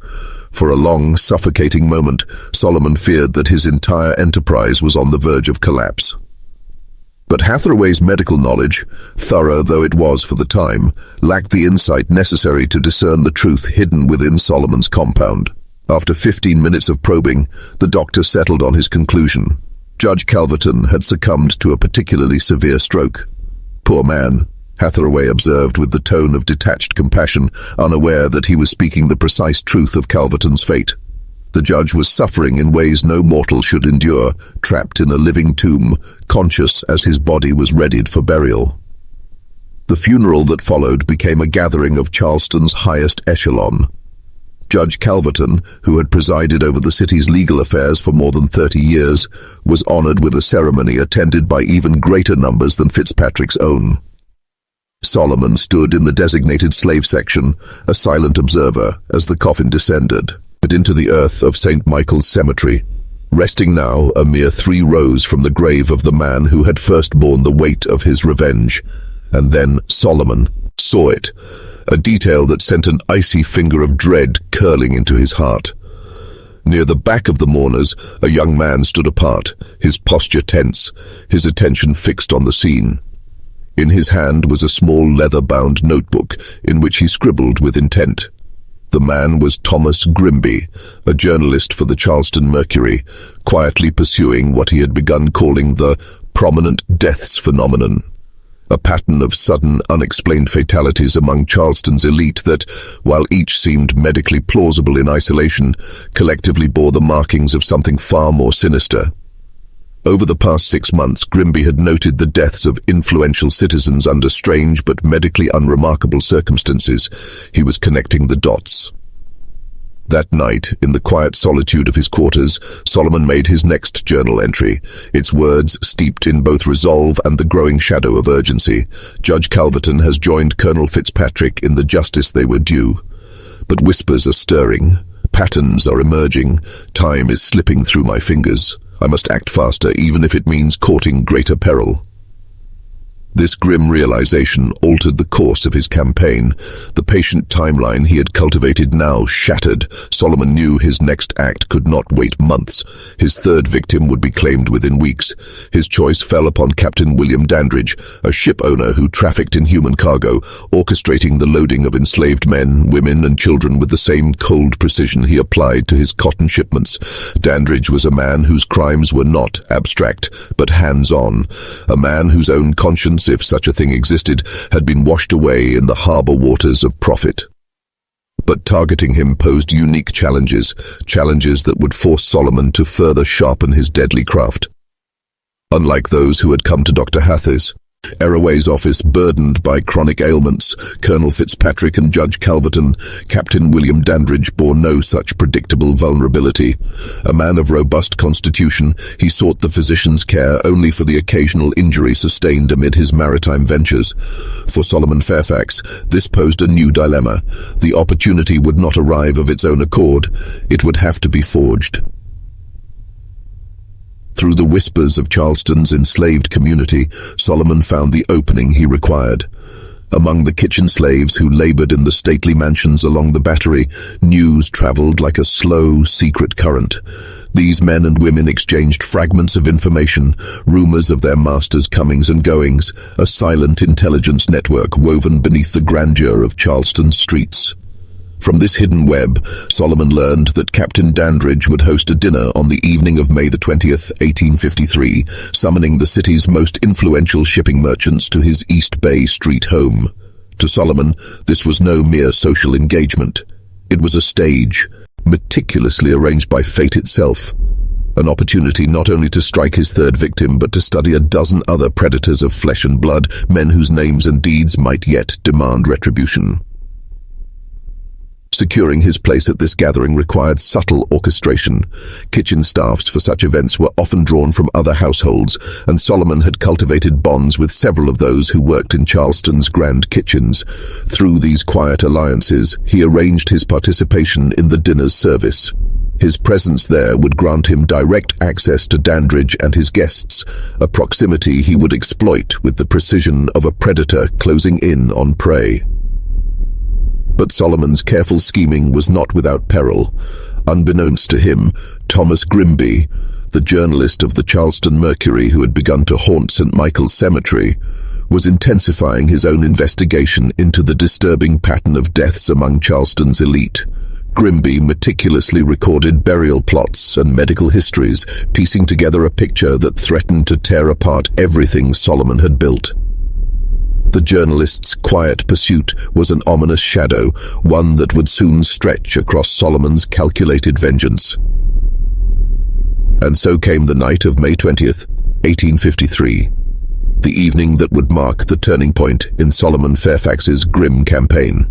For a long, suffocating moment, Solomon feared that his entire enterprise was on the verge of collapse. But Hathaway's medical knowledge, thorough though it was for the time, lacked the insight necessary to discern the truth hidden within Solomon's compound. After 15 minutes of probing, the doctor settled on his conclusion. Judge Calverton had succumbed to a particularly severe stroke. "Poor man," Hathaway observed with the tone of detached compassion, unaware that he was speaking the precise truth of Calverton's fate. The judge was suffering in ways no mortal should endure, trapped in a living tomb, conscious as his body was readied for burial. The funeral that followed became a gathering of Charleston's highest echelon. Judge Calverton, who had presided over the city's legal affairs for more than 30 years, was honored with a ceremony attended by even greater numbers than Fitzpatrick's own. Solomon stood in the designated slave section, a silent observer, as the coffin descended into the earth of St. Michael's Cemetery, resting now a mere 3 rows from the grave of the man who had first borne the weight of his revenge. And then Solomon saw it, a detail that sent an icy finger of dread curling into his heart. Near the back of the mourners, a young man stood apart, his posture tense, his attention fixed on the scene. In his hand was a small leather-bound notebook in which he scribbled with intent. The man was Thomas Grimby, a journalist for the Charleston Mercury, quietly pursuing what he had begun calling the prominent deaths phenomenon, a pattern of sudden, unexplained fatalities among Charleston's elite that, while each seemed medically plausible in isolation, collectively bore the markings of something far more sinister. Over the past 6 months, Grimby had noted the deaths of influential citizens under strange but medically unremarkable circumstances. He was connecting the dots. That night, in the quiet solitude of his quarters, Solomon made his next journal entry, its words steeped in both resolve and the growing shadow of urgency. "Judge Calverton has joined Colonel Fitzpatrick in the justice they were due. But whispers are stirring, patterns are emerging, time is slipping through my fingers. I must act faster, even if it means courting greater peril." This grim realization altered the course of his campaign. The patient timeline he had cultivated now shattered. Solomon knew his next act could not wait months. His third victim would be claimed within weeks. His choice fell upon Captain William Dandridge, a ship owner who trafficked in human cargo, orchestrating the loading of enslaved men, women, and children with the same cold precision he applied to his cotton shipments. Dandridge was a man whose crimes were not abstract, but hands-on. A man whose own conscience, if such a thing existed, had been washed away in the harbor waters of profit. But targeting him posed unique challenges that would force Solomon to further sharpen his deadly craft. Unlike those who had come to Dr. Hathis, Arroway's office burdened by chronic ailments, Colonel Fitzpatrick and Judge Calverton, Captain William Dandridge bore no such predictable vulnerability. A man of robust constitution, he sought the physician's care only for the occasional injury sustained amid his maritime ventures. For Solomon Fairfax, this posed a new dilemma. The opportunity would not arrive of its own accord. It would have to be forged. Through the whispers of Charleston's enslaved community, Solomon found the opening he required. Among the kitchen slaves who labored in the stately mansions along the Battery, news traveled like a slow, secret current. These men and women exchanged fragments of information, rumors of their masters' comings and goings, a silent intelligence network woven beneath the grandeur of Charleston's streets. From this hidden web, Solomon learned that Captain Dandridge would host a dinner on the evening of May the 20th, 1853, summoning the city's most influential shipping merchants to his East Bay Street home. To Solomon, this was no mere social engagement. It was a stage, meticulously arranged by fate itself. An opportunity not only to strike his third victim, but to study a dozen other predators of flesh and blood, men whose names and deeds might yet demand retribution. Securing his place at this gathering required subtle orchestration. Kitchen staffs for such events were often drawn from other households, and Solomon had cultivated bonds with several of those who worked in Charleston's grand kitchens. Through these quiet alliances, he arranged his participation in the dinner's service. His presence there would grant him direct access to Dandridge and his guests, a proximity he would exploit with the precision of a predator closing in on prey. But Solomon's careful scheming was not without peril. Unbeknownst to him, Thomas Grimby, the journalist of the Charleston Mercury who had begun to haunt St. Michael's Cemetery, was intensifying his own investigation into the disturbing pattern of deaths among Charleston's elite. Grimby meticulously recorded burial plots and medical histories, piecing together a picture that threatened to tear apart everything Solomon had built. The journalist's quiet pursuit was an ominous shadow, one that would soon stretch across Solomon's calculated vengeance. And so came the night of May 20th, 1853, the evening that would mark the turning point in Solomon Fairfax's grim campaign.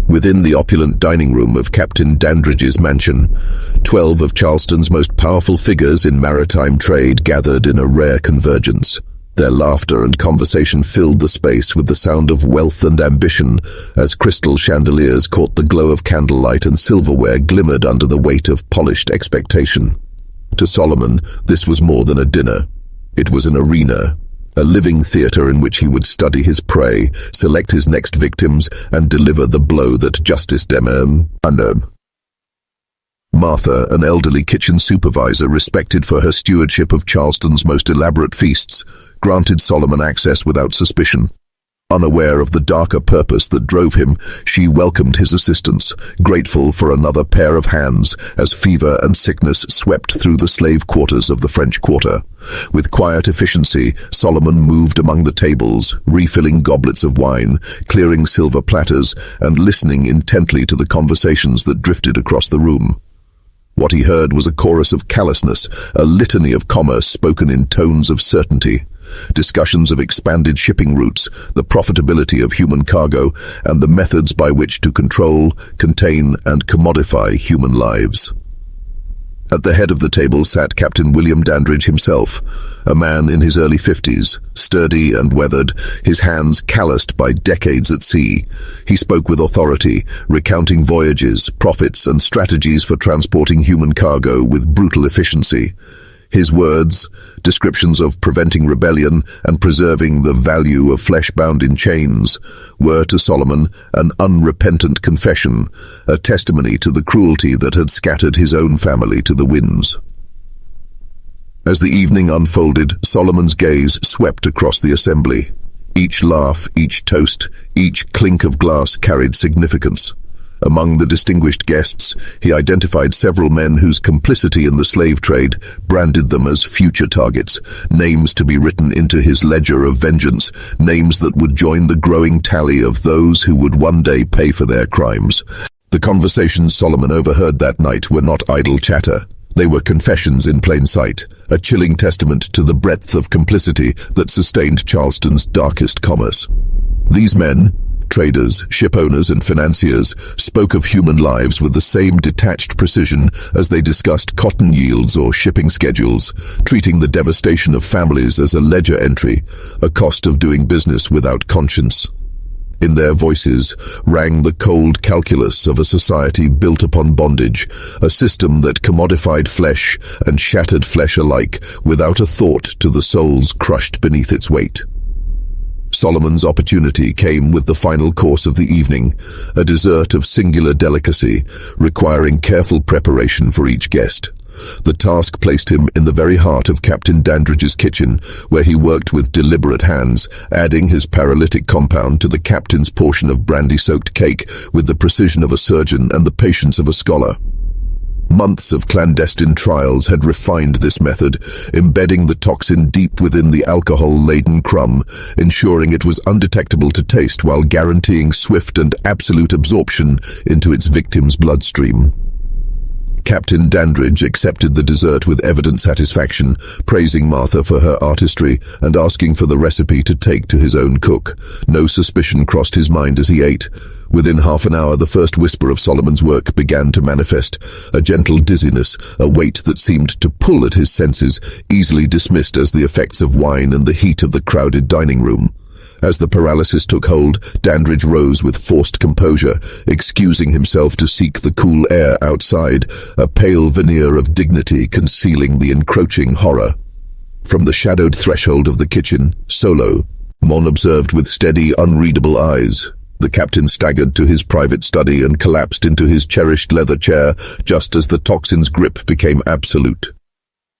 Within the opulent dining room of Captain Dandridge's mansion, 12 of Charleston's most powerful figures in maritime trade gathered in a rare convergence. Their laughter and conversation filled the space with the sound of wealth and ambition as crystal chandeliers caught the glow of candlelight and silverware glimmered under the weight of polished expectation. To Solomon, this was more than a dinner. It was an arena, a living theater in which he would study his prey, select his next victims, and deliver the blow that justice demanded. Martha, an elderly kitchen supervisor respected for her stewardship of Charleston's most elaborate feasts, granted Solomon access without suspicion. Unaware of the darker purpose that drove him, she welcomed his assistance, grateful for another pair of hands as fever and sickness swept through the slave quarters of the French Quarter. With quiet efficiency, Solomon moved among the tables, refilling goblets of wine, clearing silver platters, and listening intently to the conversations that drifted across the room. What he heard was a chorus of callousness, a litany of commerce spoken in tones of certainty. Discussions of expanded shipping routes, the profitability of human cargo, and the methods by which to control, contain, and commodify human lives. At the head of the table sat Captain William Dandridge himself, a man in his early 50s, sturdy and weathered, his hands calloused by decades at sea. He spoke with authority, recounting voyages, profits, and strategies for transporting human cargo with brutal efficiency. His words, descriptions of preventing rebellion and preserving the value of flesh bound in chains, were to Solomon an unrepentant confession, a testimony to the cruelty that had scattered his own family to the winds. As the evening unfolded, Solomon's gaze swept across the assembly. Each laugh, each toast, each clink of glass carried significance. Among the distinguished guests, he identified several men whose complicity in the slave trade branded them as future targets, names to be written into his ledger of vengeance, names that would join the growing tally of those who would one day pay for their crimes. The conversations Solomon overheard that night were not idle chatter. They were confessions in plain sight, a chilling testament to the breadth of complicity that sustained Charleston's darkest commerce. These men, traders, ship owners and financiers, spoke of human lives with the same detached precision as they discussed cotton yields or shipping schedules, treating the devastation of families as a ledger entry, a cost of doing business without conscience. In their voices rang the cold calculus of a society built upon bondage, a system that commodified flesh and shattered flesh alike without a thought to the souls crushed beneath its weight. Solomon's opportunity came with the final course of the evening, a dessert of singular delicacy, requiring careful preparation for each guest. The task placed him in the very heart of Captain Dandridge's kitchen, where he worked with deliberate hands, adding his paralytic compound to the captain's portion of brandy-soaked cake with the precision of a surgeon and the patience of a scholar. Months of clandestine trials had refined this method, embedding the toxin deep within the alcohol-laden crumb, ensuring it was undetectable to taste while guaranteeing swift and absolute absorption into its victim's bloodstream. Captain Dandridge accepted the dessert with evident satisfaction, praising Martha for her artistry and asking for the recipe to take to his own cook. No suspicion crossed his mind as he ate. Within half an hour, the first whisper of Solomon's work began to manifest, a gentle dizziness, a weight that seemed to pull at his senses, easily dismissed as the effects of wine and the heat of the crowded dining room. As the paralysis took hold, Dandridge rose with forced composure, excusing himself to seek the cool air outside, a pale veneer of dignity concealing the encroaching horror. From the shadowed threshold of the kitchen, Solomon observed with steady, unreadable eyes. The captain staggered to his private study and collapsed into his cherished leather chair just as the toxin's grip became absolute.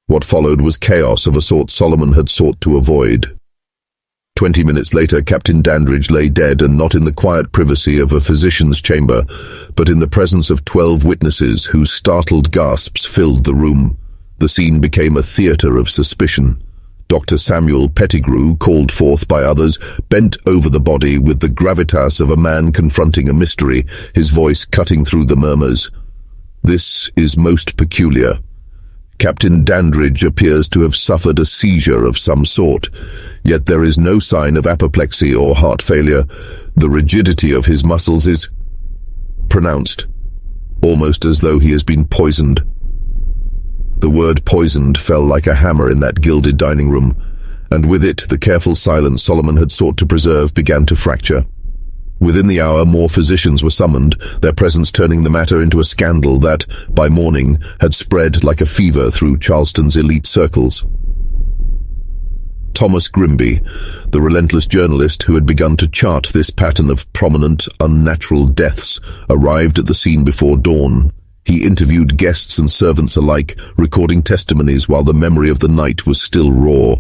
What followed was chaos of a sort Solomon had sought to avoid. 20 minutes later, Captain Dandridge lay dead, and not in the quiet privacy of a physician's chamber, but in the presence of 12 witnesses whose startled gasps filled the room. The scene became a theatre of suspicion. Dr. Samuel Pettigrew, called forth by others, bent over the body with the gravitas of a man confronting a mystery, his voice cutting through the murmurs. "This is most peculiar. Captain Dandridge appears to have suffered a seizure of some sort, yet there is no sign of apoplexy or heart failure. The rigidity of his muscles is pronounced, almost as though he has been poisoned." The word poisoned fell like a hammer in that gilded dining room, and with it the careful silence Solomon had sought to preserve began to fracture. Within the hour, more physicians were summoned, their presence turning the matter into a scandal that, by morning, had spread like a fever through Charleston's elite circles. Thomas Grimby, the relentless journalist who had begun to chart this pattern of prominent, unnatural deaths, arrived at the scene before dawn. He interviewed guests and servants alike, recording testimonies while the memory of the night was still raw.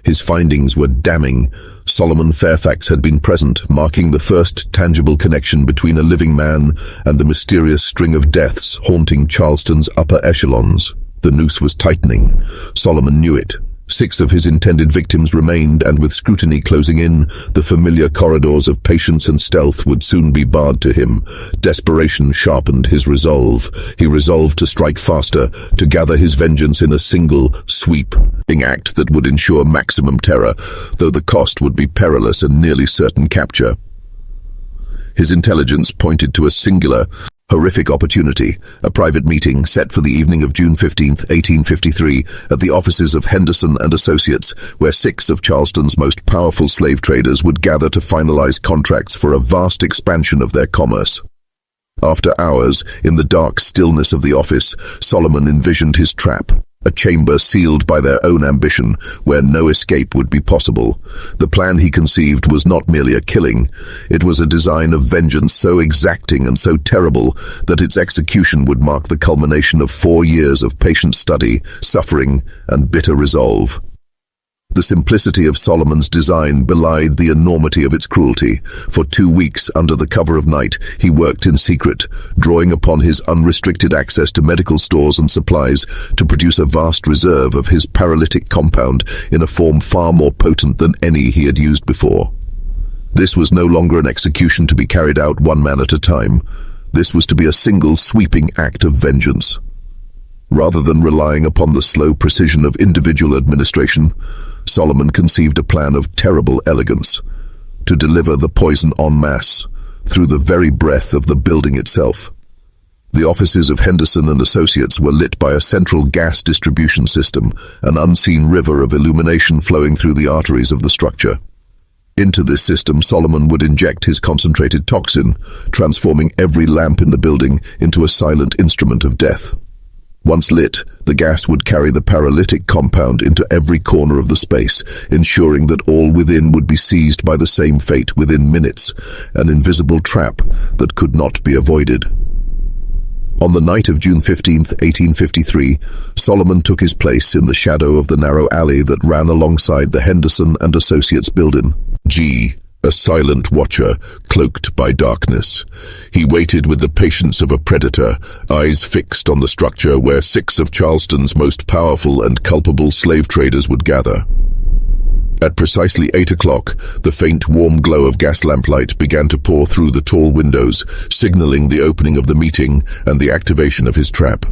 His findings were damning. Solomon Fairfax had been present, marking the first tangible connection between a living man and the mysterious string of deaths haunting Charleston's upper echelons. The noose was tightening. Solomon knew it. 6 of his intended victims remained, and with scrutiny closing in, the familiar corridors of patience and stealth would soon be barred to him. Desperation sharpened his resolve. He resolved to strike faster, to gather his vengeance in a single, sweeping act that would ensure maximum terror, though the cost would be perilous and nearly certain capture. His intelligence pointed to a singular, horrific opportunity, a private meeting set for the evening of June 15, 1853, at the offices of Henderson and Associates, where 6 of Charleston's most powerful slave traders would gather to finalize contracts for a vast expansion of their commerce. After hours, in the dark stillness of the office, Solomon envisioned his trap. A chamber sealed by their own ambition, where no escape would be possible. The plan he conceived was not merely a killing. It was a design of vengeance so exacting and so terrible that its execution would mark the culmination of 4 years of patient study, suffering, and bitter resolve. The simplicity of Solomon's design belied the enormity of its cruelty. For 2 weeks, under the cover of night, he worked in secret, drawing upon his unrestricted access to medical stores and supplies to produce a vast reserve of his paralytic compound in a form far more potent than any he had used before. This was no longer an execution to be carried out one man at a time. This was to be a single sweeping act of vengeance. Rather than relying upon the slow precision of individual administration, Solomon conceived a plan of terrible elegance, to deliver the poison en masse, through the very breath of the building itself. The offices of Henderson and Associates were lit by a central gas distribution system, an unseen river of illumination flowing through the arteries of the structure. Into this system, Solomon would inject his concentrated toxin, transforming every lamp in the building into a silent instrument of death. Once lit, the gas would carry the paralytic compound into every corner of the space, ensuring that all within would be seized by the same fate within minutes, an invisible trap that could not be avoided. On the night of June 15, 1853, Solomon took his place in the shadow of the narrow alley that ran alongside the Henderson and Associates building. A silent watcher, cloaked by darkness. He waited with the patience of a predator, eyes fixed on the structure where 6 of Charleston's most powerful and culpable slave traders would gather. At precisely 8 o'clock, the faint warm glow of gas lamplight began to pour through the tall windows, signaling the opening of the meeting and the activation of his trap.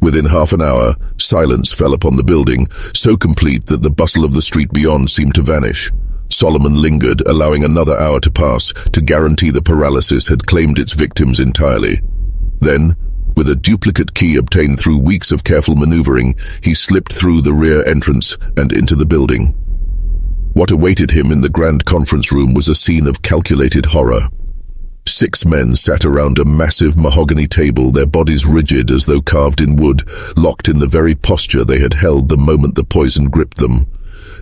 Within half an hour, silence fell upon the building, so complete that the bustle of the street beyond seemed to vanish. Solomon lingered, allowing another hour to pass to guarantee the paralysis had claimed its victims entirely. Then, with a duplicate key obtained through weeks of careful maneuvering, he slipped through the rear entrance and into the building. What awaited him in the grand conference room was a scene of calculated horror. 6 men sat around a massive mahogany table, their bodies rigid as though carved in wood, locked in the very posture they had held the moment the poison gripped them.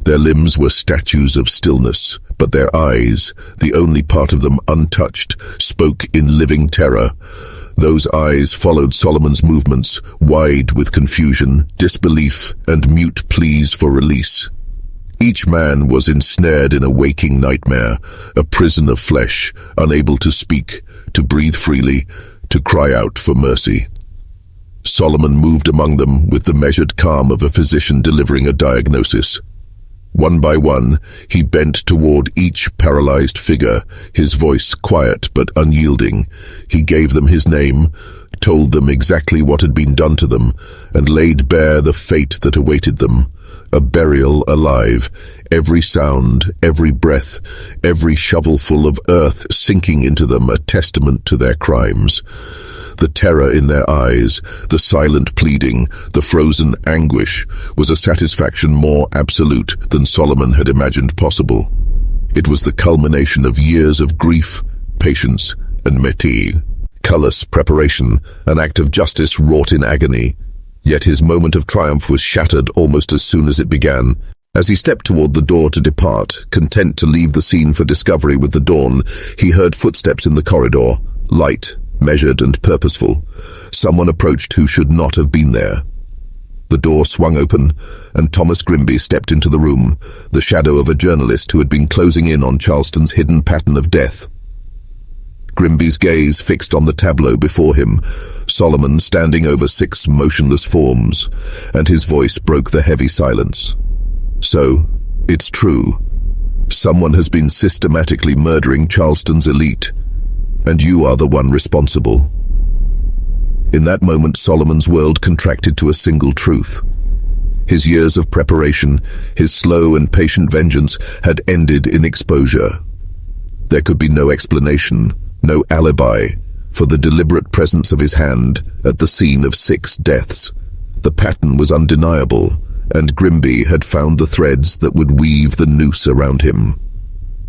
Their limbs were statues of stillness, but their eyes, the only part of them untouched, spoke in living terror. Those eyes followed Solomon's movements, wide with confusion, disbelief, and mute pleas for release. Each man was ensnared in a waking nightmare, a prison of flesh, unable to speak, to breathe freely, to cry out for mercy. Solomon moved among them with the measured calm of a physician delivering a diagnosis. One by one, he bent toward each paralyzed figure, his voice quiet but unyielding. He gave them his name, told them exactly what had been done to them, and laid bare the fate that awaited them. A burial alive, every sound, every breath, every shovelful of earth sinking into them a testament to their crimes. The terror in their eyes, the silent pleading, the frozen anguish, was a satisfaction more absolute than Solomon had imagined possible. It was the culmination of years of grief, patience, and meticulous preparation, an act of justice wrought in agony. Yet his moment of triumph was shattered almost as soon as it began. As he stepped toward the door to depart, content to leave the scene for discovery with the dawn, he heard footsteps in the corridor, light, measured and purposeful. Someone approached who should not have been there. The door swung open, and Thomas Grimby stepped into the room, the shadow of a journalist who had been closing in on Charleston's hidden pattern of death. Grimby's gaze fixed on the tableau before him, Solomon standing over 6 motionless forms, and his voice broke the heavy silence. So, it's true. Someone has been systematically murdering Charleston's elite, and you are the one responsible. In that moment, Solomon's world contracted to a single truth. His years of preparation, his slow and patient vengeance, had ended in exposure. There could be no explanation, no alibi, for the deliberate presence of his hand at the scene of 6 deaths. The pattern was undeniable, and Grimby had found the threads that would weave the noose around him.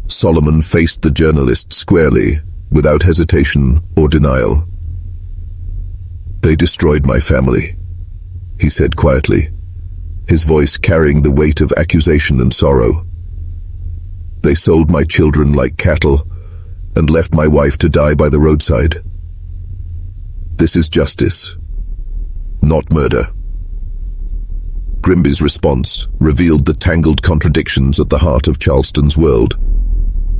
Solomon faced the journalist squarely, without hesitation or denial. They destroyed my family, he said quietly, his voice carrying the weight of accusation and sorrow. They sold my children like cattle and left my wife to die by the roadside. This is justice, not murder. Grimby's response revealed the tangled contradictions at the heart of Charleston's world.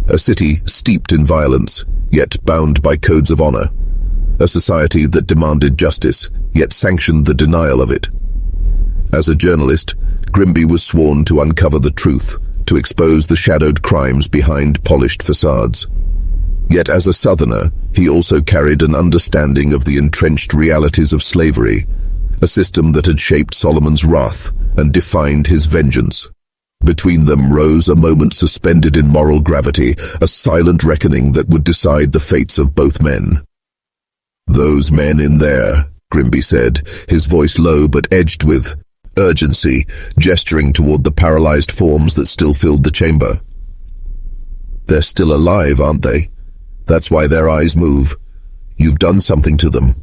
A city steeped in violence, yet bound by codes of honor. A society that demanded justice, yet sanctioned the denial of it. As a journalist, Grimby was sworn to uncover the truth, to expose the shadowed crimes behind polished facades. Yet as a Southerner, he also carried an understanding of the entrenched realities of slavery, a system that had shaped Solomon's wrath and defined his vengeance. Between them rose a moment suspended in moral gravity, a silent reckoning that would decide the fates of both men. "Those men in there," Grimby said, his voice low but edged with urgency, gesturing toward the paralyzed forms that still filled the chamber. "They're still alive, aren't they? That's why their eyes move. You've done something to them.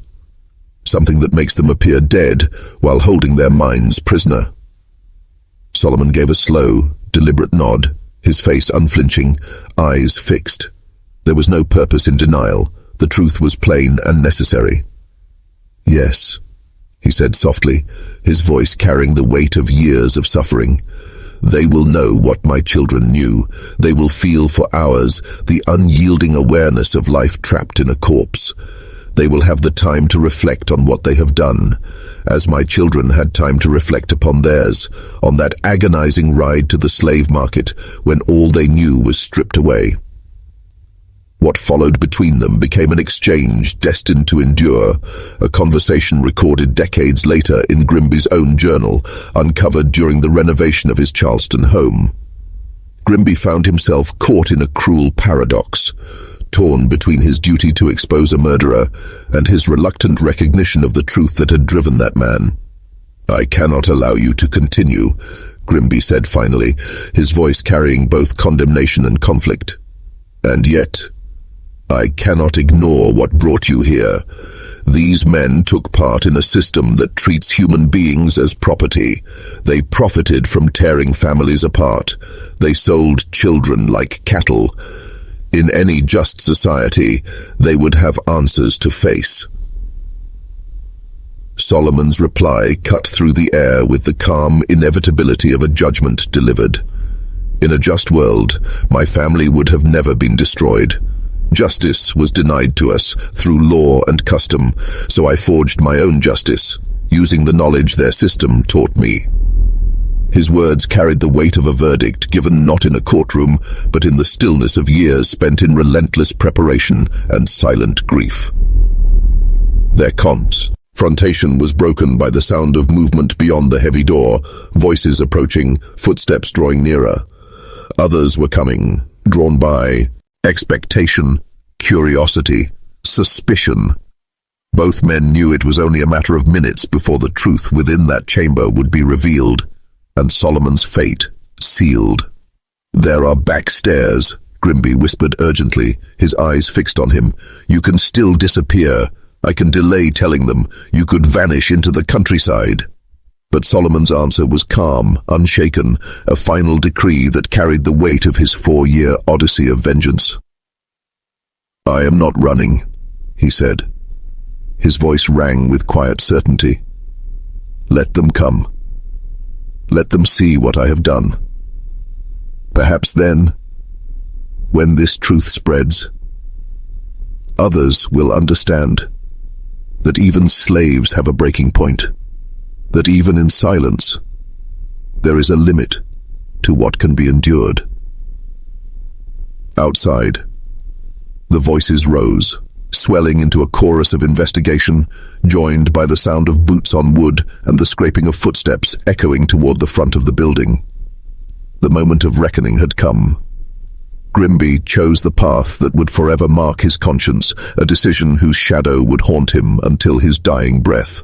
Something that makes them appear dead while holding their minds prisoner." Solomon gave a slow, deliberate nod, his face unflinching, eyes fixed. There was no purpose in denial. The truth was plain and necessary. "Yes," he said softly, his voice carrying the weight of years of suffering. "They will know what my children knew. They will feel for hours the unyielding awareness of life trapped in a corpse. They will have the time to reflect on what they have done, as my children had time to reflect upon theirs, on that agonizing ride to the slave market when all they knew was stripped away." What followed between them became an exchange destined to endure, a conversation recorded decades later in Grimby's own journal, uncovered during the renovation of his Charleston home. Grimby found himself caught in a cruel paradox, torn between his duty to expose a murderer and his reluctant recognition of the truth that had driven that man. "I cannot allow you to continue," Grimby said finally, his voice carrying both condemnation and conflict. "And yet, I cannot ignore what brought you here. These men took part in a system that treats human beings as property. They profited from tearing families apart. They sold children like cattle. In any just society, they would have answers to face." Solomon's reply cut through the air with the calm inevitability of a judgment delivered. "In a just world, my family would have never been destroyed. Justice was denied to us through law and custom, so I forged my own justice, using the knowledge their system taught me." His words carried the weight of a verdict given not in a courtroom, but in the stillness of years spent in relentless preparation and silent grief. Their confrontation was broken by the sound of movement beyond the heavy door, voices approaching, footsteps drawing nearer. Others were coming, drawn by expectation, curiosity, suspicion. Both men knew it was only a matter of minutes before the truth within that chamber would be revealed, and Solomon's fate sealed. "There are back stairs," Grimby whispered urgently, his eyes fixed on him. "You can still disappear. I can delay telling them. You could vanish into the countryside." But Solomon's answer was calm, unshaken, a final decree that carried the weight of his 4-year odyssey of vengeance. "I am not running," he said. His voice rang with quiet certainty. "Let them come. Let them see what I have done. Perhaps then, when this truth spreads, others will understand that even slaves have a breaking point, that even in silence, there is a limit to what can be endured." Outside, the voices rose, swelling into a chorus of investigation, joined by the sound of boots on wood and the scraping of footsteps echoing toward the front of the building. The moment of reckoning had come. Grimby chose the path that would forever mark his conscience, a decision whose shadow would haunt him until his dying breath.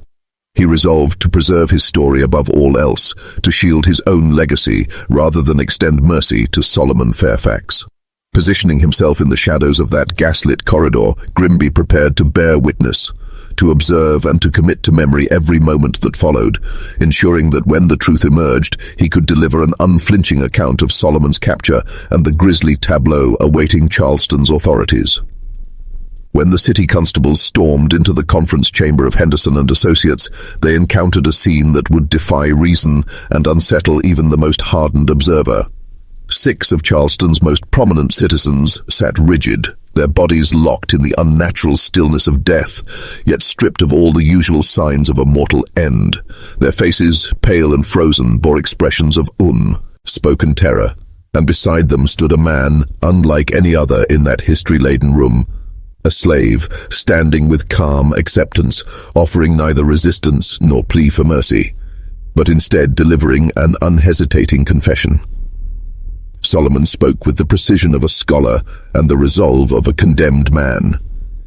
He resolved to preserve his story above all else, to shield his own legacy rather than extend mercy to Solomon Fairfax. Positioning himself in the shadows of that gaslit corridor, Grimby prepared to bear witness to observe and to commit to memory every moment that followed, ensuring that when the truth emerged, he could deliver an unflinching account of Solomon's capture and the grisly tableau awaiting Charleston's authorities. When the city constables stormed into the conference chamber of Henderson and Associates, they encountered a scene that would defy reason and unsettle even the most hardened observer. 6 of Charleston's most prominent citizens sat rigid, their bodies locked in the unnatural stillness of death, yet stripped of all the usual signs of a mortal end. Their faces, pale and frozen, bore expressions of spoken terror, and beside them stood a man unlike any other in that history-laden room. A slave, standing with calm acceptance, offering neither resistance nor plea for mercy, but instead delivering an unhesitating confession. Solomon spoke with the precision of a scholar and the resolve of a condemned man.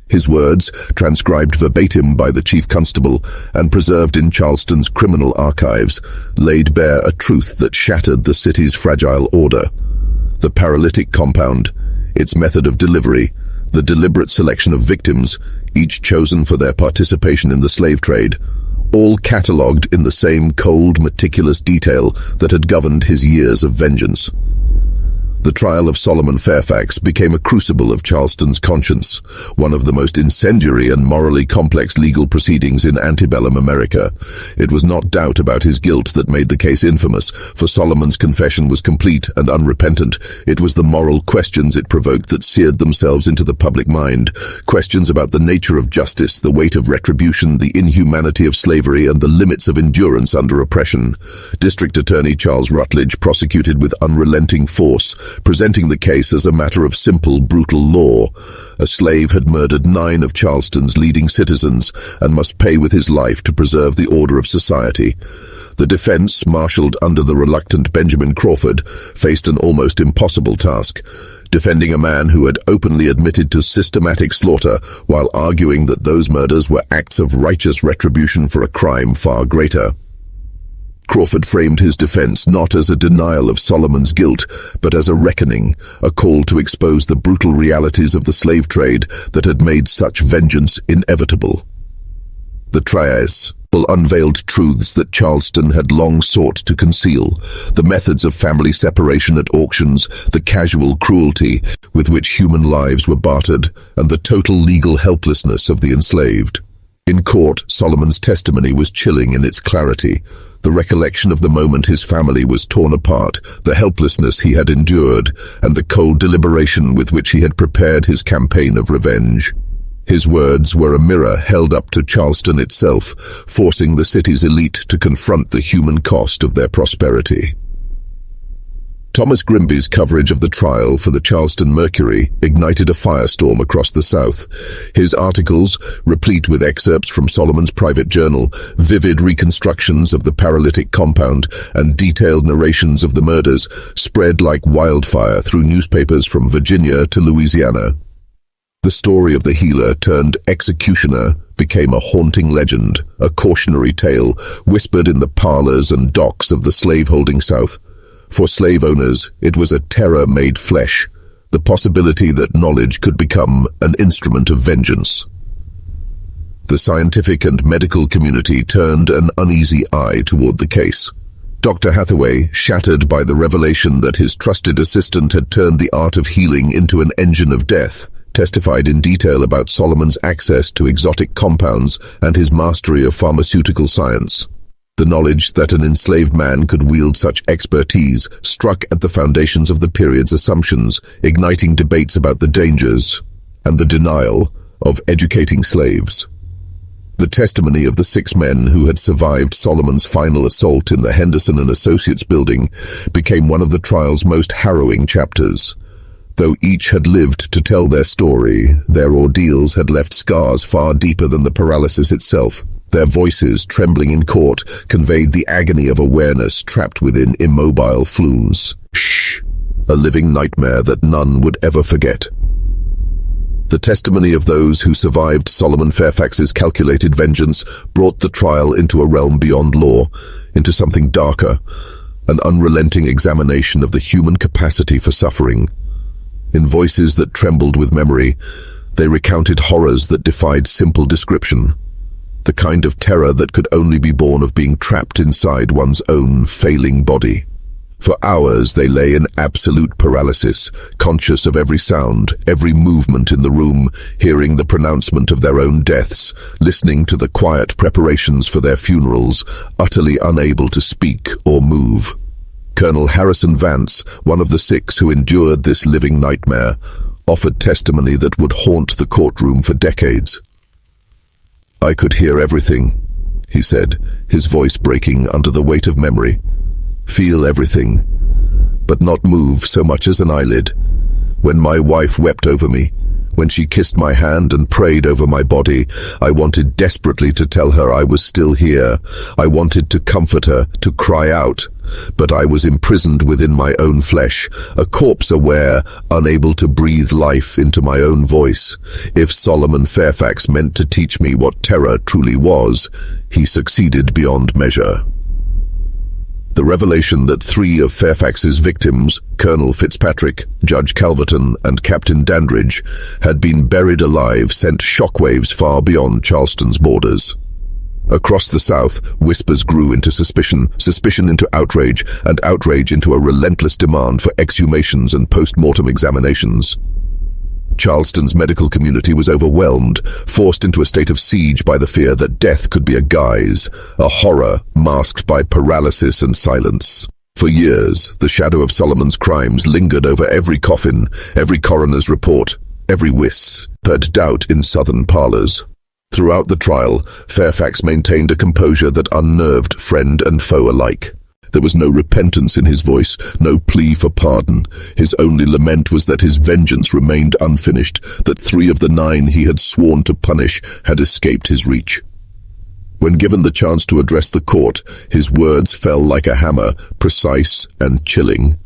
His words, transcribed verbatim by the chief constable and preserved in Charleston's criminal archives, laid bare a truth that shattered the city's fragile order. The paralytic compound, its method of delivery, the deliberate selection of victims, each chosen for their participation in the slave trade, all catalogued in the same cold, meticulous detail that had governed his years of vengeance. The trial of Solomon Fairfax became a crucible of Charleston's conscience, one of the most incendiary and morally complex legal proceedings in antebellum America. It was not doubt about his guilt that made the case infamous, for Solomon's confession was complete and unrepentant. It was the moral questions it provoked that seared themselves into the public mind, questions about the nature of justice, the weight of retribution, the inhumanity of slavery, and the limits of endurance under oppression. District Attorney Charles Rutledge prosecuted with unrelenting force, presenting the case as a matter of simple, brutal law. A slave had murdered 9 of Charleston's leading citizens and must pay with his life to preserve the order of society. The defense, marshaled under the reluctant Benjamin Crawford, faced an almost impossible task, defending a man who had openly admitted to systematic slaughter while arguing that those murders were acts of righteous retribution for a crime far greater. Crawford framed his defense not as a denial of Solomon's guilt, but as a reckoning, a call to expose the brutal realities of the slave trade that had made such vengeance inevitable. The traz unveiled truths that Charleston had long sought to conceal, the methods of family separation at auctions, the casual cruelty with which human lives were bartered, and the total legal helplessness of the enslaved. In court, Solomon's testimony was chilling in its clarity. The recollection of the moment his family was torn apart, the helplessness he had endured, and the cold deliberation with which he had prepared his campaign of revenge. His words were a mirror held up to Charleston itself, forcing the city's elite to confront the human cost of their prosperity. Thomas Grimby's coverage of the trial for the Charleston Mercury ignited a firestorm across the South. His articles, replete with excerpts from Solomon's private journal, vivid reconstructions of the paralytic compound, and detailed narrations of the murders, spread like wildfire through newspapers from Virginia to Louisiana. The story of the healer turned executioner became a haunting legend, a cautionary tale whispered in the parlors and docks of the slave-holding South. For slave owners, it was a terror made flesh, the possibility that knowledge could become an instrument of vengeance. The scientific and medical community turned an uneasy eye toward the case. Dr. Hathaway, shattered by the revelation that his trusted assistant had turned the art of healing into an engine of death, testified in detail about Solomon's access to exotic compounds and his mastery of pharmaceutical science. The knowledge that an enslaved man could wield such expertise struck at the foundations of the period's assumptions, igniting debates about the dangers and the denial of educating slaves. The testimony of the 6 men who had survived Solomon's final assault in the Henderson and Associates building became one of the trial's most harrowing chapters. Though each had lived to tell their story, their ordeals had left scars far deeper than the paralysis itself. Their voices, trembling in court, conveyed the agony of awareness trapped within immobile flumes. Shh! A living nightmare that none would ever forget. The testimony of those who survived Solomon Fairfax's calculated vengeance brought the trial into a realm beyond law, into something darker, an unrelenting examination of the human capacity for suffering. In voices that trembled with memory, they recounted horrors that defied simple description. the kind of terror that could only be born of being trapped inside one's own failing body. For hours they lay in absolute paralysis, conscious of every sound, every movement in the room, hearing the pronouncement of their own deaths, listening to the quiet preparations for their funerals, utterly unable to speak or move. Colonel Harrison Vance, one of the 6 who endured this living nightmare, offered testimony that would haunt the courtroom for decades. "I could hear everything," he said, his voice breaking under the weight of memory. "Feel everything, but not move so much as an eyelid. When my wife wept over me, when she kissed my hand and prayed over my body, I wanted desperately to tell her I was still here. I wanted to comfort her, to cry out, but I was imprisoned within my own flesh, a corpse aware, unable to breathe life into my own voice. If Solomon Fairfax meant to teach me what terror truly was, he succeeded beyond measure." The revelation that 3 of Fairfax's victims, Colonel Fitzpatrick, Judge Calverton, and Captain Dandridge, had been buried alive sent shockwaves far beyond Charleston's borders. Across the South, whispers grew into suspicion, suspicion into outrage, and outrage into a relentless demand for exhumations and post-mortem examinations. Charleston's medical community was overwhelmed, forced into a state of siege by the fear that death could be a guise, a horror masked by paralysis and silence. For years, the shadow of Solomon's crimes lingered over every coffin, every coroner's report, every whispered doubt in southern parlors. Throughout the trial, Fairfax maintained a composure that unnerved friend and foe alike. There was no repentance in his voice, no plea for pardon. His only lament was that his vengeance remained unfinished, that 3 of the 9 he had sworn to punish had escaped his reach. When given the chance to address the court, his words fell like a hammer, precise and chilling.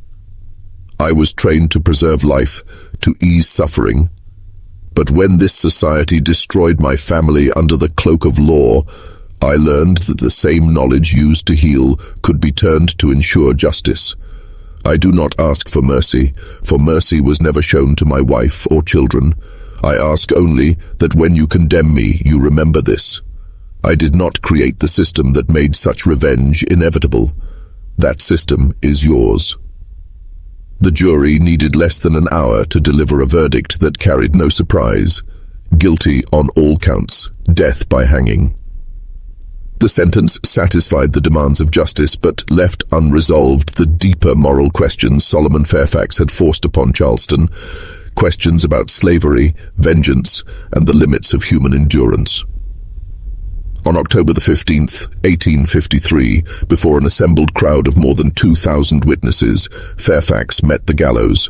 "I was trained to preserve life, to ease suffering. But when this society destroyed my family under the cloak of law, I learned that the same knowledge used to heal could be turned to ensure justice. I do not ask for mercy was never shown to my wife or children. I ask only that when you condemn me, you remember this. I did not create the system that made such revenge inevitable. That system is yours." The jury needed less than an hour to deliver a verdict that carried no surprise. Guilty on all counts, death by hanging. The sentence satisfied the demands of justice, but left unresolved the deeper moral questions Solomon Fairfax had forced upon Charleston, questions about slavery, vengeance, and the limits of human endurance. On October the 15th, 1853, before an assembled crowd of more than 2,000 witnesses, Fairfax met the gallows.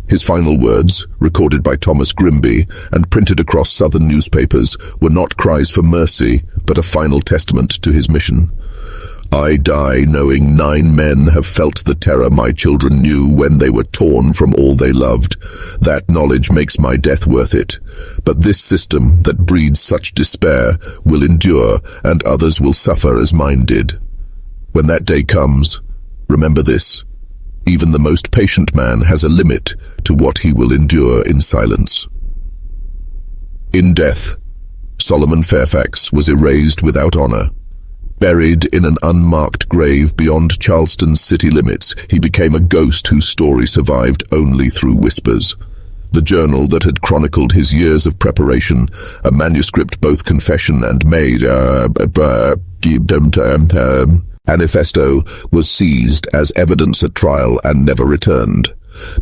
His final words, recorded by Thomas Grimby and printed across Southern newspapers, were not cries for mercy, but a final testament to his mission. "I die knowing 9 men have felt the terror my children knew when they were torn from all they loved. That knowledge makes my death worth it. But this system that breeds such despair will endure, and others will suffer as mine did. When that day comes, remember this. Even the most patient man has a limit to what he will endure in silence." In death, Solomon Fairfax was erased without honor. Buried in an unmarked grave beyond Charleston's city limits, he became a ghost whose story survived only through whispers. The journal that had chronicled his years of preparation, a manuscript both confession and manifesto, was seized as evidence at trial and never returned.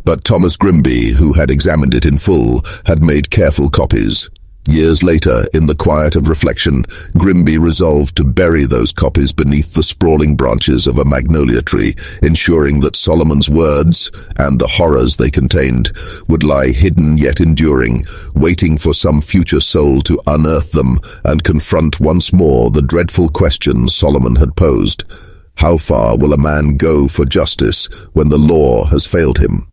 But Thomas Grimby, who had examined it in full, had made careful copies. Years later, in the quiet of reflection, Grimby resolved to bury those copies beneath the sprawling branches of a magnolia tree, ensuring that Solomon's words, and the horrors they contained, would lie hidden yet enduring, waiting for some future soul to unearth them and confront once more the dreadful question Solomon had posed. How far will a man go for justice when the law has failed him?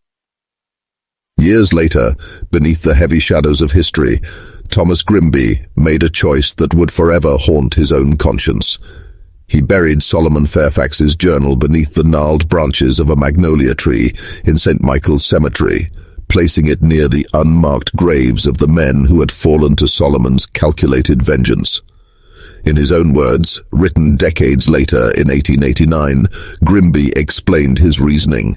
Years later, beneath the heavy shadows of history, Thomas Grimby made a choice that would forever haunt his own conscience. He buried Solomon Fairfax's journal beneath the gnarled branches of a magnolia tree in St. Michael's Cemetery, placing it near the unmarked graves of the men who had fallen to Solomon's calculated vengeance. In his own words, written decades later in 1889, Grimby explained his reasoning.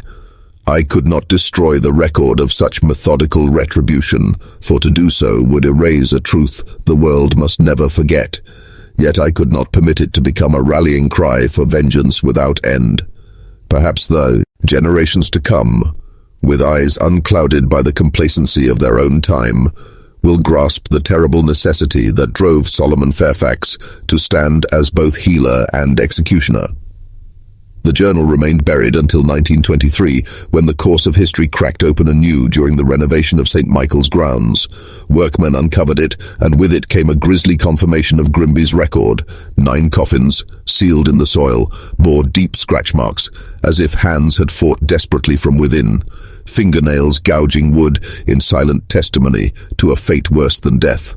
"I could not destroy the record of such methodical retribution, for to do so would erase a truth the world must never forget. Yet I could not permit it to become a rallying cry for vengeance without end. Perhaps the generations to come, with eyes unclouded by the complacency of their own time, will grasp the terrible necessity that drove Solomon Fairfax to stand as both healer and executioner." The journal remained buried until 1923, when the course of history cracked open anew during the renovation of St. Michael's grounds. Workmen uncovered it, and with it came a grisly confirmation of Grimby's record. 9 coffins, sealed in the soil, bore deep scratch marks, as if hands had fought desperately from within, fingernails gouging wood in silent testimony to a fate worse than death.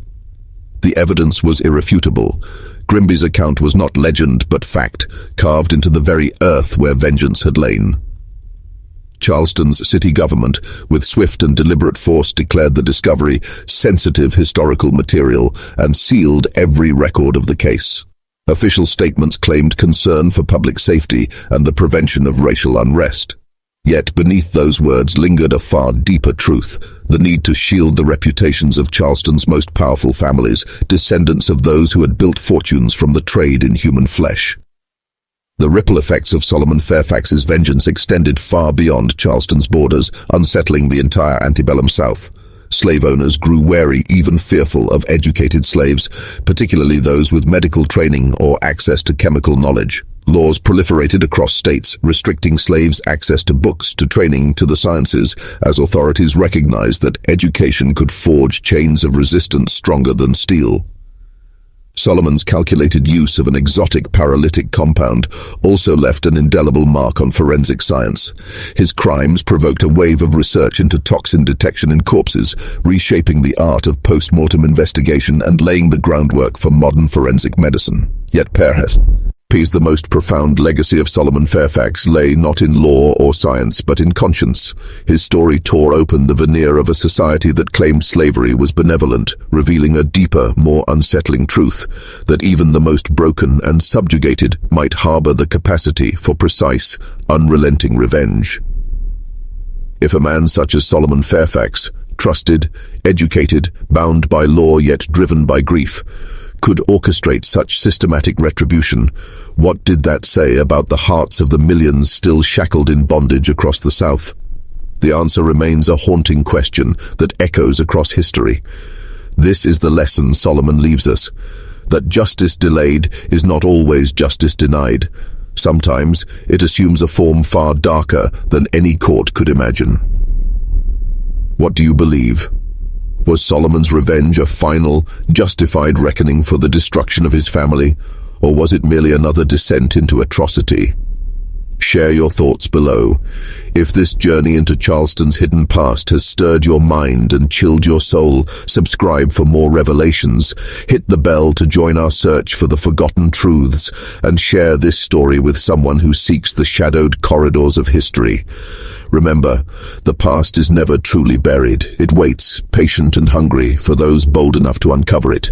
The evidence was irrefutable. Grimby's account was not legend but fact, carved into the very earth where vengeance had lain. Charleston's city government, with swift and deliberate force, declared the discovery sensitive historical material and sealed every record of the case. Official statements claimed concern for public safety and the prevention of racial unrest. Yet beneath those words lingered a far deeper truth, the need to shield the reputations of Charleston's most powerful families, descendants of those who had built fortunes from the trade in human flesh. The ripple effects of Solomon Fairfax's vengeance extended far beyond Charleston's borders, unsettling the entire antebellum South. Slave owners grew wary, even fearful, of educated slaves, particularly those with medical training or access to chemical knowledge. Laws proliferated across states, restricting slaves' access to books, to training, to the sciences, as authorities recognized that education could forge chains of resistance stronger than steel. Solomon's calculated use of an exotic paralytic compound also left an indelible mark on forensic science. His crimes provoked a wave of research into toxin detection in corpses, reshaping the art of post-mortem investigation and laying the groundwork for modern forensic medicine. Yet perhaps the most profound legacy of Solomon Fairfax lay not in law or science, but in conscience. His story tore open the veneer of a society that claimed slavery was benevolent, revealing a deeper, more unsettling truth, that even the most broken and subjugated might harbor the capacity for precise, unrelenting revenge. If a man such as Solomon Fairfax, trusted, educated, bound by law yet driven by grief, could orchestrate such systematic retribution, what did that say about the hearts of the millions still shackled in bondage across the South? The answer remains a haunting question that echoes across history. This is the lesson Solomon leaves us, that justice delayed is not always justice denied. Sometimes it assumes a form far darker than any court could imagine. What do you believe? Was Solomon's revenge a final, justified reckoning for the destruction of his family, or was it merely another descent into atrocity? Share your thoughts below. If this journey into Charleston's hidden past has stirred your mind and chilled your soul, subscribe for more revelations, hit the bell to join our search for the forgotten truths, and share this story with someone who seeks the shadowed corridors of history. Remember, the past is never truly buried. It waits, patient and hungry, for those bold enough to uncover it.